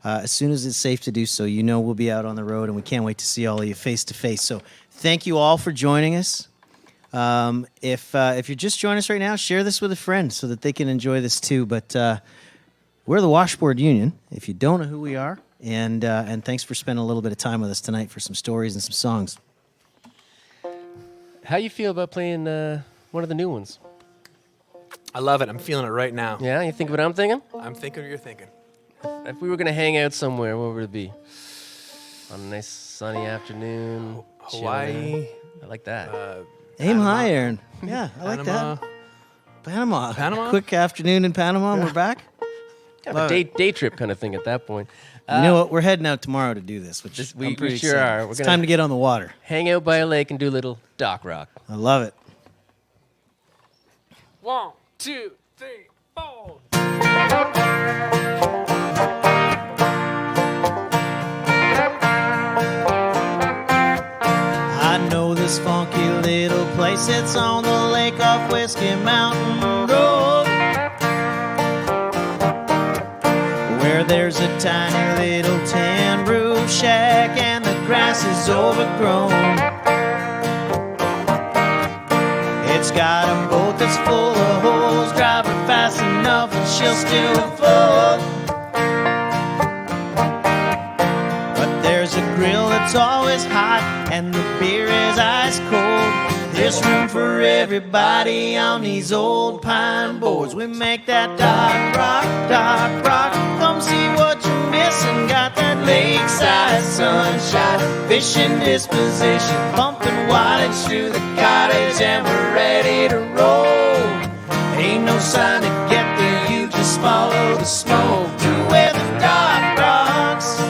as soon as it's safe to do so. You know, we'll be out on the road, and we can't wait to see all of you face to face. So, thank you all for joining us. If you're just joining us right now, share this with a friend so that they can enjoy this too. But we're the Washboard Union. If you don't know who we are. And thanks for spending a little bit of time with us tonight for some stories and some songs. How you feel about playing one of the new ones? I love it. I'm feeling it right now. Yeah, you think what I'm thinking? I'm thinking what you're thinking. If we were going to hang out somewhere, where would it be? On a nice sunny afternoon. Hawaii. chilling. I like that. Aim high, Aaron. Yeah, I like that. Panama. Panama? Quick afternoon in Panama, and we're back. kind of a day trip kind of thing at that point. You know what? We're heading out tomorrow to do this, which we I'm pretty sure excited. are. It's time to get on the water. Hang out by a lake and do a little dock rock. I love it. 1, 2, 3, 4. I know this funky little place. It's on the lake off Whiskey Mountain Road, where there's a tiny little tin roof shack and the grass is overgrown. It's got a boat that's full of holes. Drive her fast enough and she'll still float. But there's a grill that's always hot and the beer is ice cold. There's room for everybody on these old pine boards. We make that dock rock. Come see what you're missing. Got that lakeside sunshine, fishing disposition, pumping wattage through the cottage, and we're ready to roll. Ain't no sign to get there, you just follow the smoke to where the dock rocks.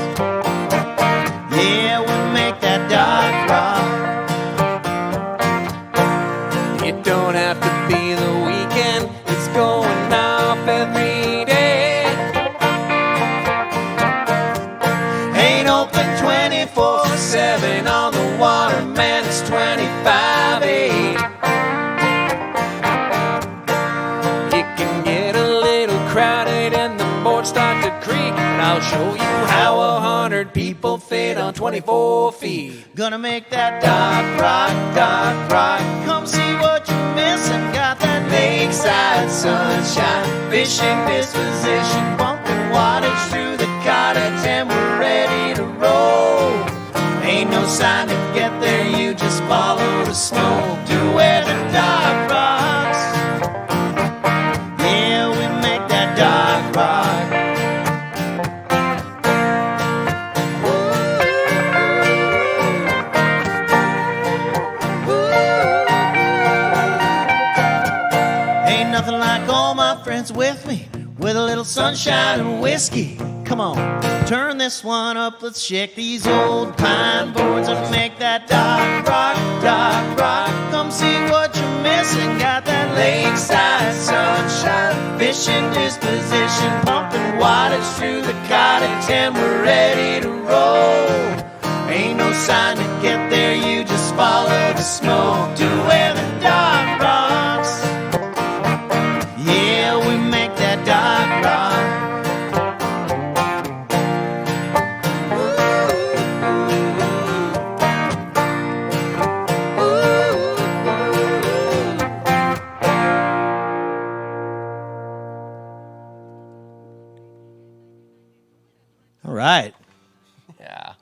Yeah, we make that dock rock. It don't have to be the weekend, it's going off every day. Ain't open 24/7 on the water, man, it's 25/8. It can get a little crowded and the boards start to creak, but I'll show you how 100 people fit on 24 feet. Gonna make that dock rock. Come see what you're missing. Got that lakeside sunshine, fishing disposition, pumping wattage through the cottage, and we're ready to roll. Ain't no sign to get there, you just follow the smoke to where the dock rocks. Yeah, we make that dock rock. Ain't nothing like all my friends with me, with a little sunshine and whiskey. Come on, turn this one up, let's shake these old pine boards and make that dock rock. Come see what you're missing. Got that lakeside sunshine, fishing disposition, pumping wattage through the cottage, and we're ready to roll. Ain't no sign to get there, you just follow the smoke to where the dock rocks. Yeah, we make that dock rock. All right. Yeah.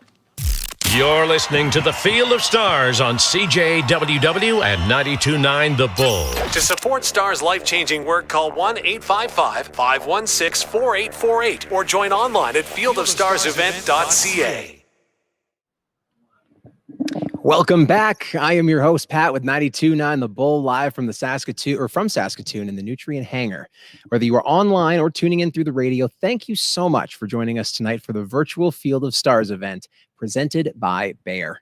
You're listening to The Field of Stars on CJWW and 92.9 The Bull. To support STAR's life-changing work, call 1-855-516-4848 or join online at fieldofstarsevent.ca. Welcome back. I am your host, Pat, with 92.9 The Bull, live from Saskatoon in the Nutrient Hangar. Whether you are online or tuning in through the radio, thank you so much for joining us tonight for the virtual Field of Stars event presented by Bayer.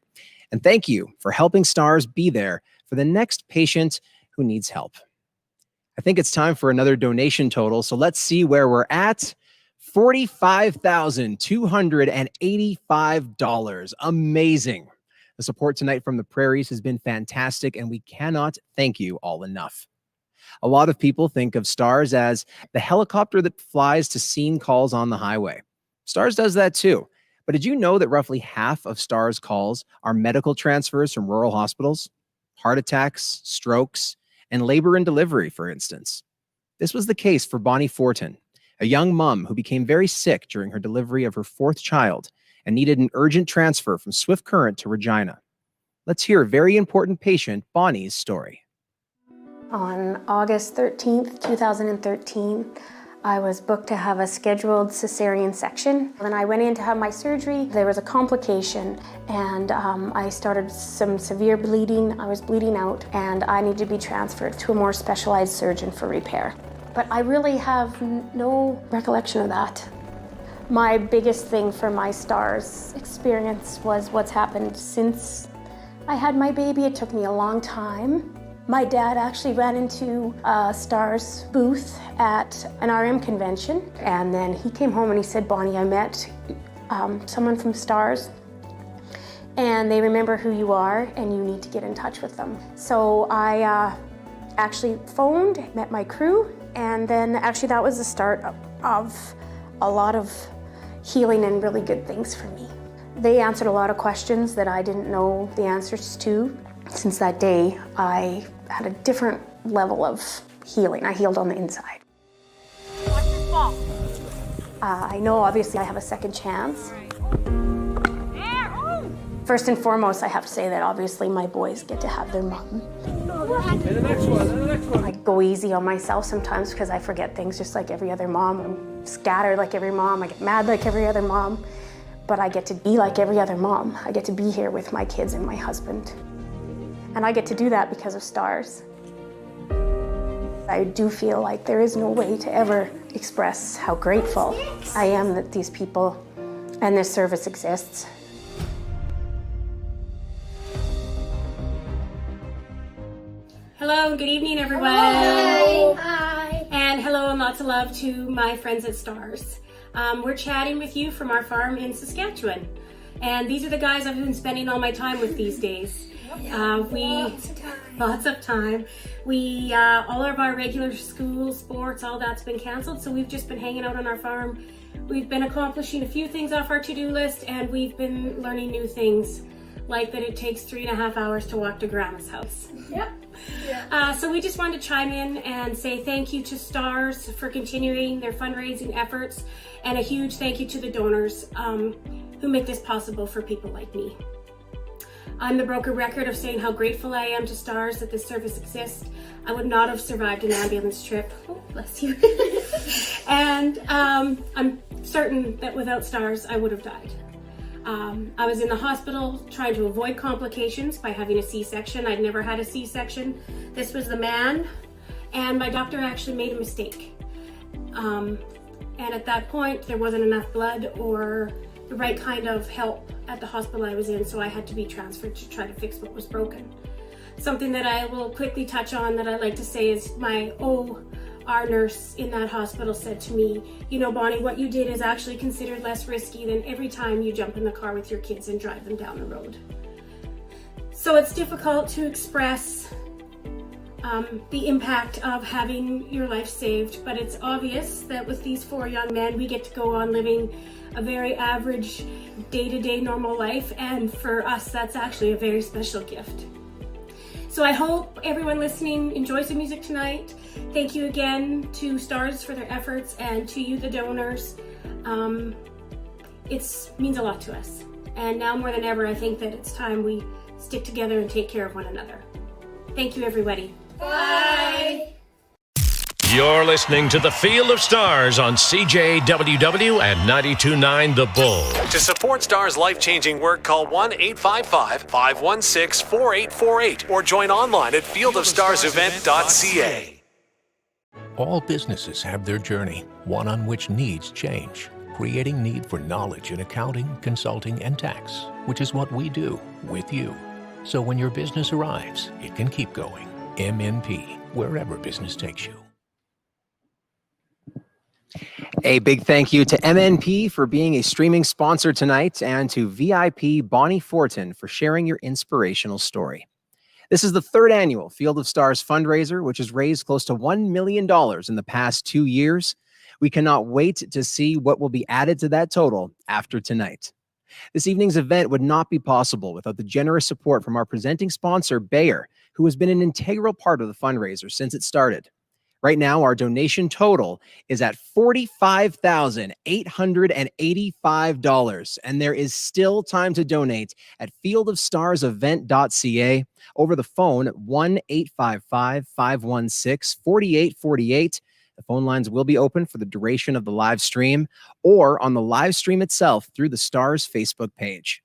And thank you for helping Stars be there for the next patient who needs help. I think it's time for another donation total, so let's see where we're at. $45,285. Amazing. The support tonight from the prairies has been fantastic, and we cannot thank you all enough. A lot of people think of Stars as the helicopter that flies to scene calls on the highway. Stars does that too. But did you know that roughly half of Stars calls are medical transfers from rural hospitals? Heart attacks, strokes, and labor and delivery, for instance. This was the case for Bonnie Fortin, a young mom who became very sick during her delivery of her fourth child and needed an urgent transfer from Swift Current to Regina. Let's hear a very important patient, Bonnie's story. On August 13th, 2013, I was booked to have a scheduled cesarean section. Then I went in to have my surgery. There was a complication, and I started some severe bleeding. I was bleeding out, and I needed to be transferred to a more specialized surgeon for repair. but I really have no recollection of that. My biggest thing for my STARS experience was what's happened since I had my baby. It took me a long time. My dad actually ran into a STARS booth at an RM convention, and then he came home and he said, Bonnie, I met someone from STARS, and they remember who you are, and you need to get in touch with them. So I actually phoned, met my crew, and then actually that was the start of a lot of healing and really good things for me. They answered a lot of questions that I didn't know the answers to. Since that day, I had a different level of healing. I healed on the inside. Watch this ball. I know obviously I have a second chance. First and foremost, I have to say that obviously my boys get to have their mom. And the next one. I go easy on myself sometimes because I forget things just like every other mom. I'm scattered like every mom. I get mad like every other mom. But I get to be like every other mom. I get to be here with my kids and my husband. And I get to do that because of STARS. I do feel like there is no way to ever express how grateful I am that these people and this service exists. Hello, good evening, everyone. Hi. And hello and lots of love to my friends at STARS. We're chatting with you from our farm in Saskatchewan. And these are the guys I've been spending all my time with these days. Lots of time. All of our regular school, sports, all that's been canceled, so we've just been hanging out on our farm. We've been accomplishing a few things off our to-do list, and we've been learning new things, like that it takes 3.5 hours to walk to Grandma's house. Yep. So we just wanted to chime in and say thank you to STARS for continuing their fundraising efforts, and a huge thank you to the donors who make this possible for people like me. I'm the broken record of saying how grateful I am to STARS that this service exists. I would not have survived an ambulance trip. Oh, bless you. And I'm certain that without STARS, I would have died. I was in the hospital trying to avoid complications by having a C-section. I'd never had a C-section. This was the man, and my doctor actually made a mistake. And at that point, there wasn't enough blood or the right kind of help at the hospital I was in, so I had to be transferred to try to fix what was broken. Something that I will quickly touch on that I like to say is our nurse in that hospital said to me, you know, Bonnie, what you did is actually considered less risky than every time you jump in the car with your kids and drive them down the road. So it's difficult to express the impact of having your life saved, but it's obvious that with these 4 young men, we get to go on living a very average day-to-day normal life, and for us, that's actually a very special gift. So I hope everyone listening enjoys the music tonight. Thank you again to STARS for their efforts, and to you, the donors. It means a lot to us. And now more than ever, I think that it's time we stick together and take care of one another. Thank you, everybody. Bye. You're listening to The Field of Stars on CJWW and 92.9 The Bull. To support STARS life-changing work, call 1-855-516-4848 or join online at fieldofstarsevent.ca. All businesses have their journey, one on which needs change, creating need for knowledge in accounting, consulting, and tax, which is what we do with you. So when your business arrives, it can keep going. MNP, wherever business takes you. A big thank you to MNP for being a streaming sponsor tonight, and to VIP Bonnie Fortin for sharing your inspirational story. This is the 3rd annual Field of Stars fundraiser, which has raised close to $1 million in the past 2 years. We cannot wait to see what will be added to that total after tonight. This evening's event would not be possible without the generous support from our presenting sponsor, Bayer, who has been an integral part of the fundraiser since it started. Right now, our donation total is at $45,885, and there is still time to donate at fieldofstarsevent.ca, over the phone at 1-855-516-4848. The phone lines will be open for the duration of the live stream, or on the live stream itself through the Stars Facebook page.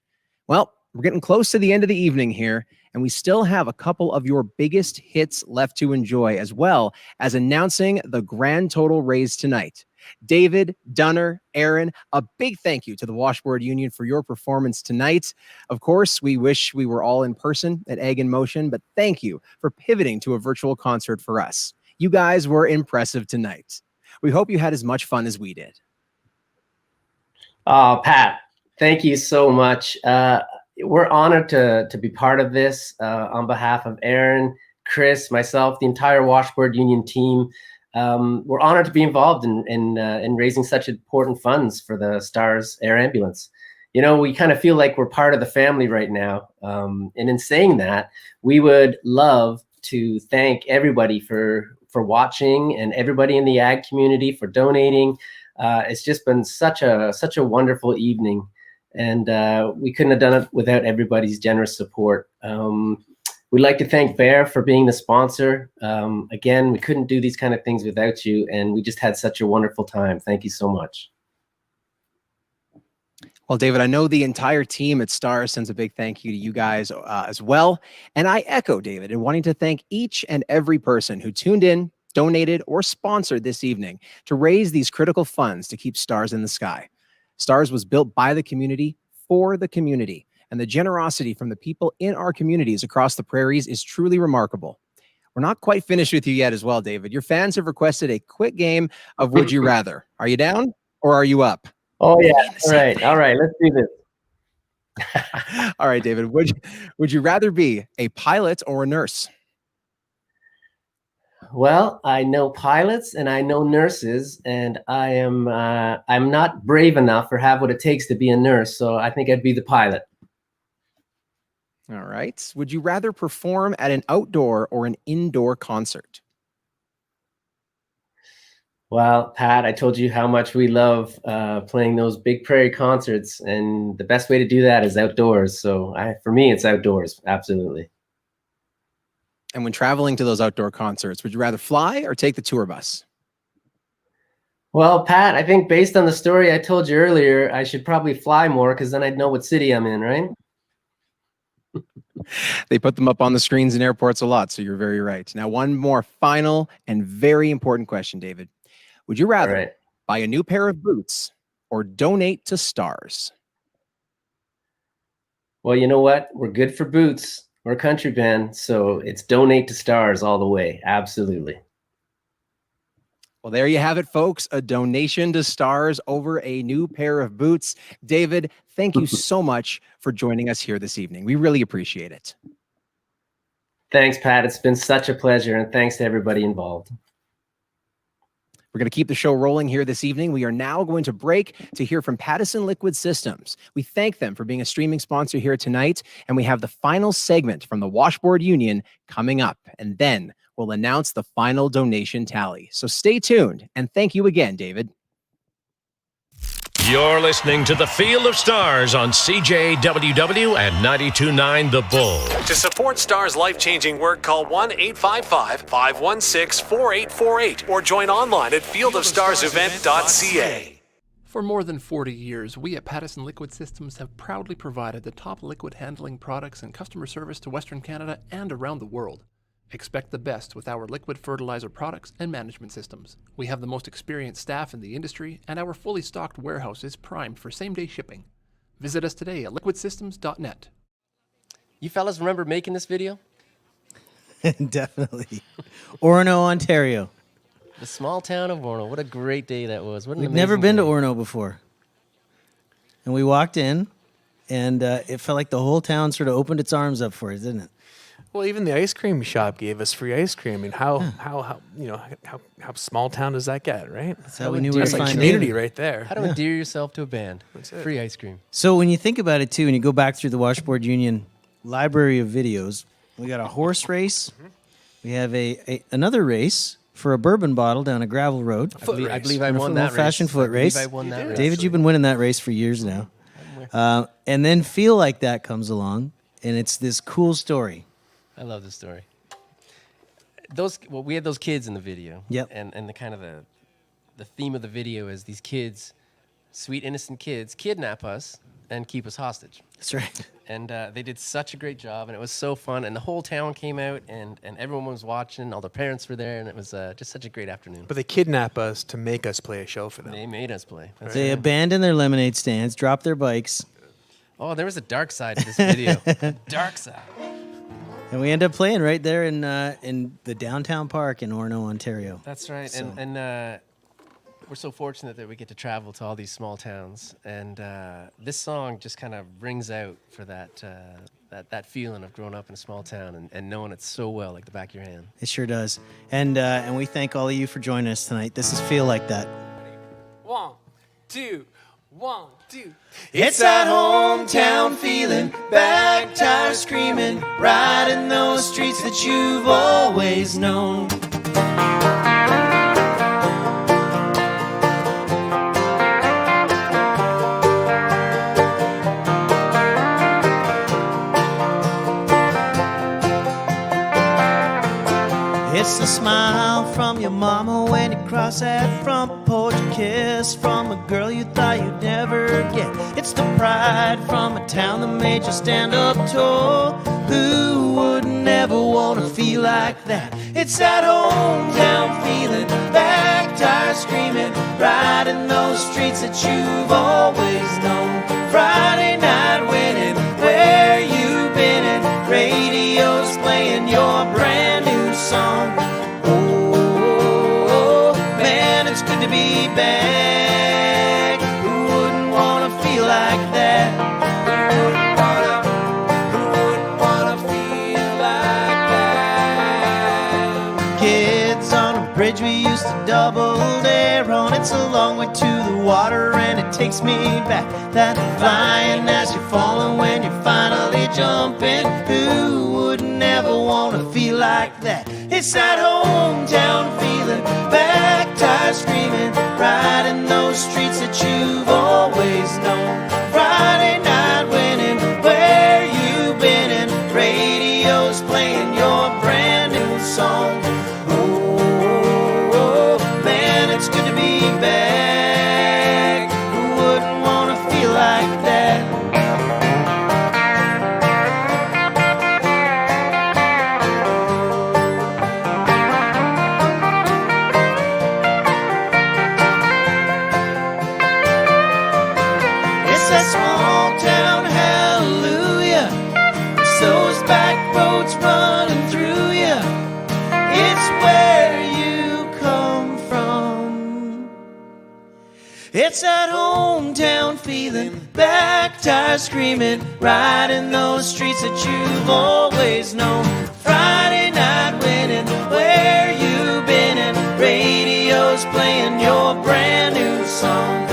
Well, We're getting close to the end of the evening here, and we still have a couple of your biggest hits left to enjoy, as well as announcing the grand total raised tonight. David, Dunner, Aaron, a big thank you to the Washboard Union for your performance tonight. Of course, we wish we were all in person at Egg in Motion, but thank you for pivoting to a virtual concert for us. You guys were impressive tonight. We hope you had as much fun as we did. Oh, Pat, thank you so much. We're honored to be part of this on behalf of Aaron, Chris, myself, the entire Washboard Union team. We're honored to be involved in raising such important funds for the STARS Air Ambulance. You know, we kind of feel like we're part of the family right now. And in saying that, we would love to thank everybody for watching and everybody in the ag community for donating. It's just been such a wonderful evening. And we couldn't have done it without everybody's generous support. We'd like to thank Bear for being the sponsor. Again, we couldn't do these kind of things without you, and we just had such a wonderful time. Thank you so much. Well, David, I know the entire team at STARS sends a big thank you to you guys as well. And I echo David in wanting to thank each and every person who tuned in, donated, or sponsored this evening to raise these critical funds to keep STARS in the sky. STARS was built by the community for the community, and the generosity from the people in our communities across the prairies is truly remarkable. We're not quite finished with you yet as well, David. Your fans have requested a quick game of Would You Rather. Are you down or are you up? Oh, yeah. All right. Let's do this. All right, David. Would you rather be a pilot or a nurse? Well, I know pilots and I know nurses, and I'm not brave enough or have what it takes to be a nurse, so I think I'd be the pilot. All right. Would you rather perform at an outdoor or an indoor concert? Well, Pat, I told you how much we love playing those big prairie concerts, and the best way to do that is outdoors. So for me, it's outdoors. Absolutely. And when traveling to those outdoor concerts, would you rather fly or take the tour bus? Well, Pat, I think based on the story I told you earlier, I should probably fly more because then I'd know what city I'm in, right? They put them up on the screens in airports a lot, so you're very right. Now, one more final and very important question, David. Would you rather buy a new pair of boots or donate to STARS? Well, you know what? We're good for boots. We're a country band, so it's donate to STARS all the way. Absolutely. Well, there you have it, folks. A donation to STARS over a new pair of boots. David, thank you so much for joining us here this evening. We really appreciate it. Thanks, Pat. It's been such a pleasure, and thanks to everybody involved. We're going to keep the show rolling here this evening. We are now going to break to hear from Pattison Liquid Systems. We thank them for being a streaming sponsor here tonight, and we have the final segment from the Washboard Union coming up, and then we'll announce the final donation tally. So stay tuned, and thank you again, David. You're listening to The Field of Stars on CJWW and 92.9 The Bull. To support STARS life-changing work, call 1-855-516-4848 or join online at fieldofstarsevent.ca. For more than 40 years, we at Pattison Liquid Systems have proudly provided the top liquid handling products and customer service to Western Canada and around the world. Expect the best with our liquid fertilizer products and management systems. We have the most experienced staff in the industry, and our fully stocked warehouse is primed for same-day shipping. Visit us today at liquidsystems.net. You fellas remember making this video? Definitely. Orono, Ontario. The small town of Orono. What a great day that was. What an We'd never been day. to Orono before. And we walked in, and it felt like the whole town sort of opened its arms up for us, didn't it? Well, even the ice cream shop gave us free ice cream. I mean, how small town does that get, right? That's how we knew we were like fine community David. right there. How to endear yourself to a band. Free ice cream. So when you think about it, too, and you go back through the Washboard Union library of videos, we got a horse race. We have another race for a bourbon bottle down a gravel road. I believe I won that race. Old-fashioned foot race. I won that race. David, you've been winning that race for years now. And then Feel Like That comes along, and it's this cool story. I love this story. We had those kids in the video. Yep. And the kind of the theme of the video is these kids, sweet innocent kids, kidnap us and keep us hostage. That's right. And they did such a great job, and it was so fun. And the whole town came out, and everyone was watching. All the parents were there, and it was just such a great afternoon. But they kidnap us to make us play a show for them. They made us play. That's They right. abandoned their lemonade stands, dropped their bikes. Oh, there was a dark side to this video. Dark side. And we end up playing right there in the downtown park in Orono, Ontario. That's right. So- And we're so fortunate that we get to travel to all these small towns. And this song just kind of rings out for that feeling of growing up in a small town and knowing it so well, like the back of your hand. It sure does. And we thank all of you for joining us tonight. This is Feel Like That. 1, 2, 1, 2. It's that hometown feeling, back tires screaming, riding those streets that you've always known. It's a smile from your mama when you cross that front porch, a kiss from a girl you thought you'd never get. It's the pride from a town that made you stand up tall. Who wouldn't ever want to feel like that? It's that hometown feeling, back tires screaming, riding those streets that you've always known. Friday night winning, where you been, and radio's playing your brand new song. Oh, man, it's good to be back. Who wouldn't want to feel like that? Who wouldn't want to feel like that? Kids on a bridge we used to double dare on. It's a long way to the water and it takes me back. That flying as you're falling when you're finally jumping. Who wouldn't ever want to feel like that? It's that hometown feeling, back tires screaming, riding those streets that you've always known. Friday night winning, where you been, and radio's playing your brand new song. Oh, man, it's good to be back. Who wouldn't want to feel like that? That small town hallelujah. It's those back roads running through you. It's where you come from. It's that hometown feeling, back tires screaming, riding those streets that you've always known. Friday night winning, where you been, and radio's playing your brand new song.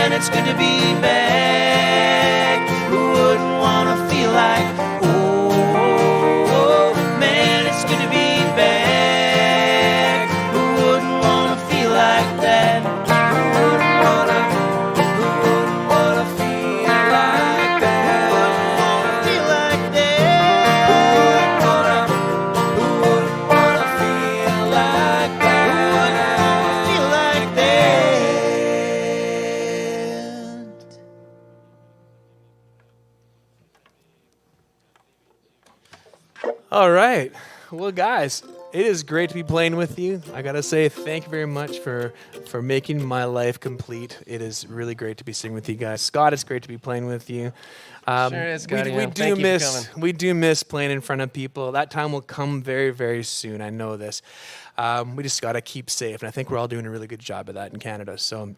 It's good to be back. Who wouldn't want to feel like, oh, man, it's good to be back. Who wouldn't want to feel like that? Who wouldn't want to feel like that? Who wouldn't feel like that? Who wouldn't want to feel like that? Who wouldn't want to feel like that? All right. Well, guys, it is great to be playing with you. I got to say thank you very much for making my life complete. It is really great to be singing with you guys. Scott, it's great to be playing with you. Sure is, Scotty. We Thank you for coming. we do miss playing in front of people. That time will come very, very soon. I know this. We just got to keep safe, and I think we're all doing a really good job of that in Canada. So,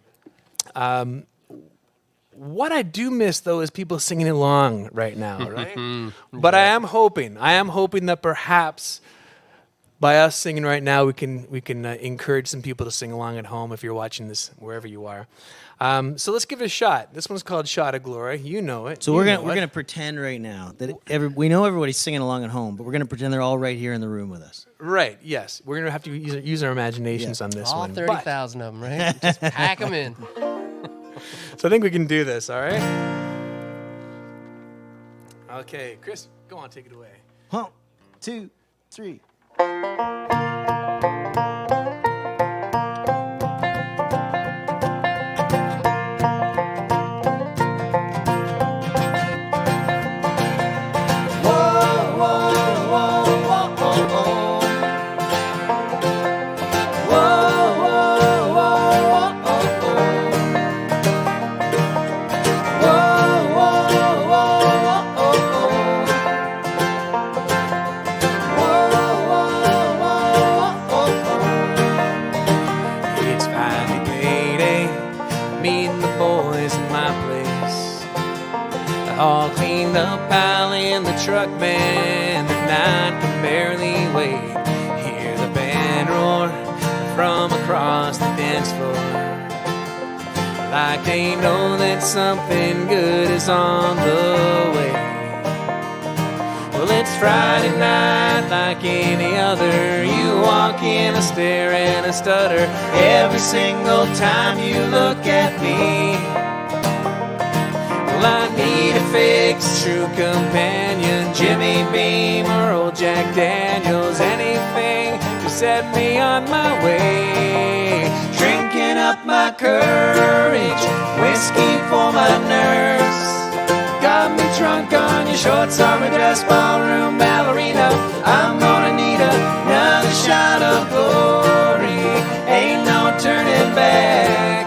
what I do miss though is people singing along right now, right? But I am hoping that perhaps by us singing right now, we can encourage some people to sing along at home if you're watching this wherever you are. So let's give it a shot. This one's called "Shot of Glory." You know it. So we're gonna pretend right now that we know everybody's singing along at home, but we're gonna pretend they're all right here in the room with us. Right. Yes. We're gonna have to use our imaginations on this All one. 30,000 of them, right? Just pack them in. So I think we can do this. All right. Okay, Chris, go on, take it away. 1, 2, 3. and the boys in my place. All cleaned up, Allie and the truck man. The night can barely wait. Hear the band roar from across the dance floor, like they know that something good is on the way. Well, it's Friday night like any other. You walk in a stare and a stutter every single time you look at me. Well, I need a fix, true companion, Jimmy Beam or old Jack Daniels, anything to set me on my way. Drinking up my courage, whiskey for my nerves. Got me drunk on your short summer dress, ballroom ballerina. I'm gonna need another shot of glory. Ain't no turning back.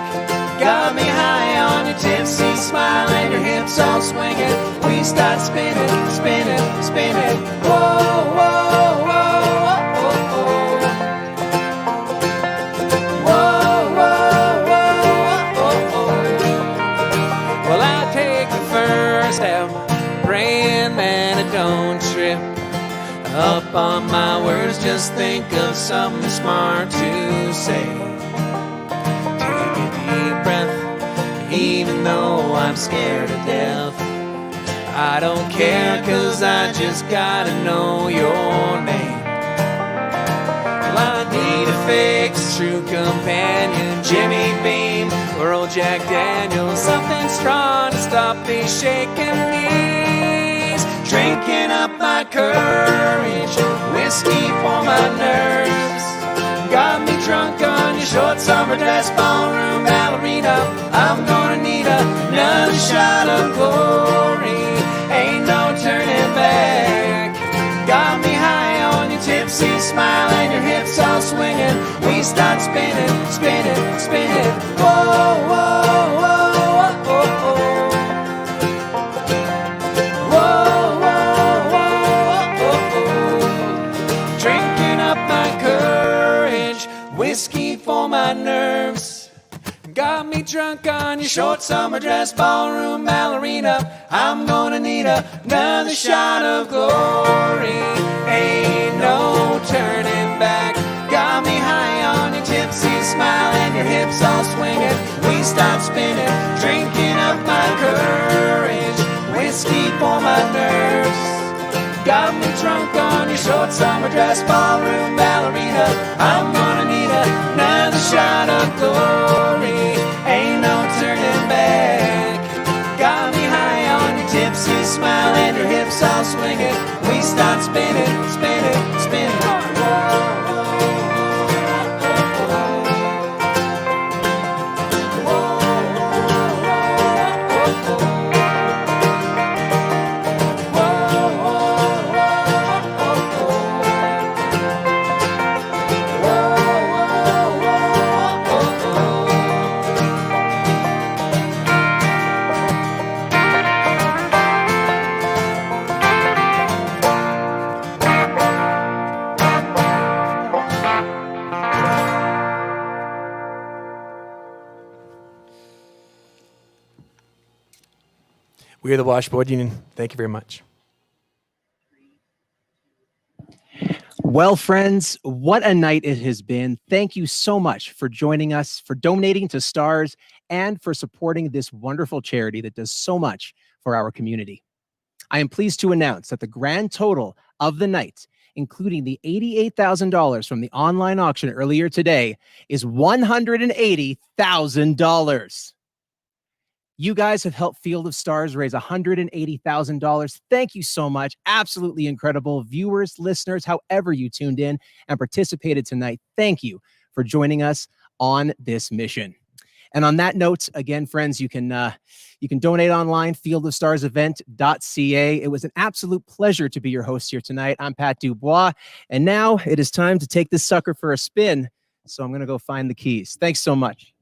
Got me high on your tipsy smile and your hips all swinging. We start spinning, spinning, spinning. Whoa, whoa, whoa, whoa, whoa. Whoa, whoa, whoa, whoa. Well, I take the first step, praying that I don't trip up on my words. Just think of something smart to say. Take a deep breath, even though I'm scared to death. I don't care, 'cause I just gotta know your name. Well, I need a fix, true companion, Jimmy Beam or old Jack Daniels. Something strong to stop these shaking knees. Drinking up my courage, whiskey for my nerves. Got me drunk on your short summer dress, ballroom ballerina. I'm gonna need another shot of glory. Ain't no turning back. Got me high on your tipsy smile and your hips all swinging. We start spinning, spinning, spinning. Whoa, whoa, whoa, whoa, whoa. Whoa, whoa, whoa, whoa. Drinking up my courage, whiskey for my nerves. Got me drunk on your short summer dress, ballroom ballerina. I'm gonna need another shot of glory. Ain't no turning back. Got me high on your tipsy smile and your hips all swinging. We start spinning, drinking up my courage, whiskey for my nerves. Got me drunk on your short summer dress, ballroom ballerina. I'm gonna need another shot of glory. Ain't no turning back. Got me high on your tipsy smile and your hips all swinging. We start spinning, spinning, spinning. We are the Washboard Union. Thank you very much. Well, friends, what a night it has been. Thank you so much for joining us, for donating to STARS, and for supporting this wonderful charity that does so much for our community. I am pleased to announce that the grand total of the night, including the $88,000 from the online auction earlier today, is $180,000. You guys have helped Field of Stars raise $180,000. Thank you so much. Absolutely incredible. Viewers, listeners, however you tuned in and participated tonight, thank you for joining us on this mission. And on that note, again, friends, you can donate online, fieldofstarsevent.ca. It was an absolute pleasure to be your host here tonight. I'm Pat Dubois, and now it is time to take this sucker for a spin. So I'm going to go find the keys. Thanks so much.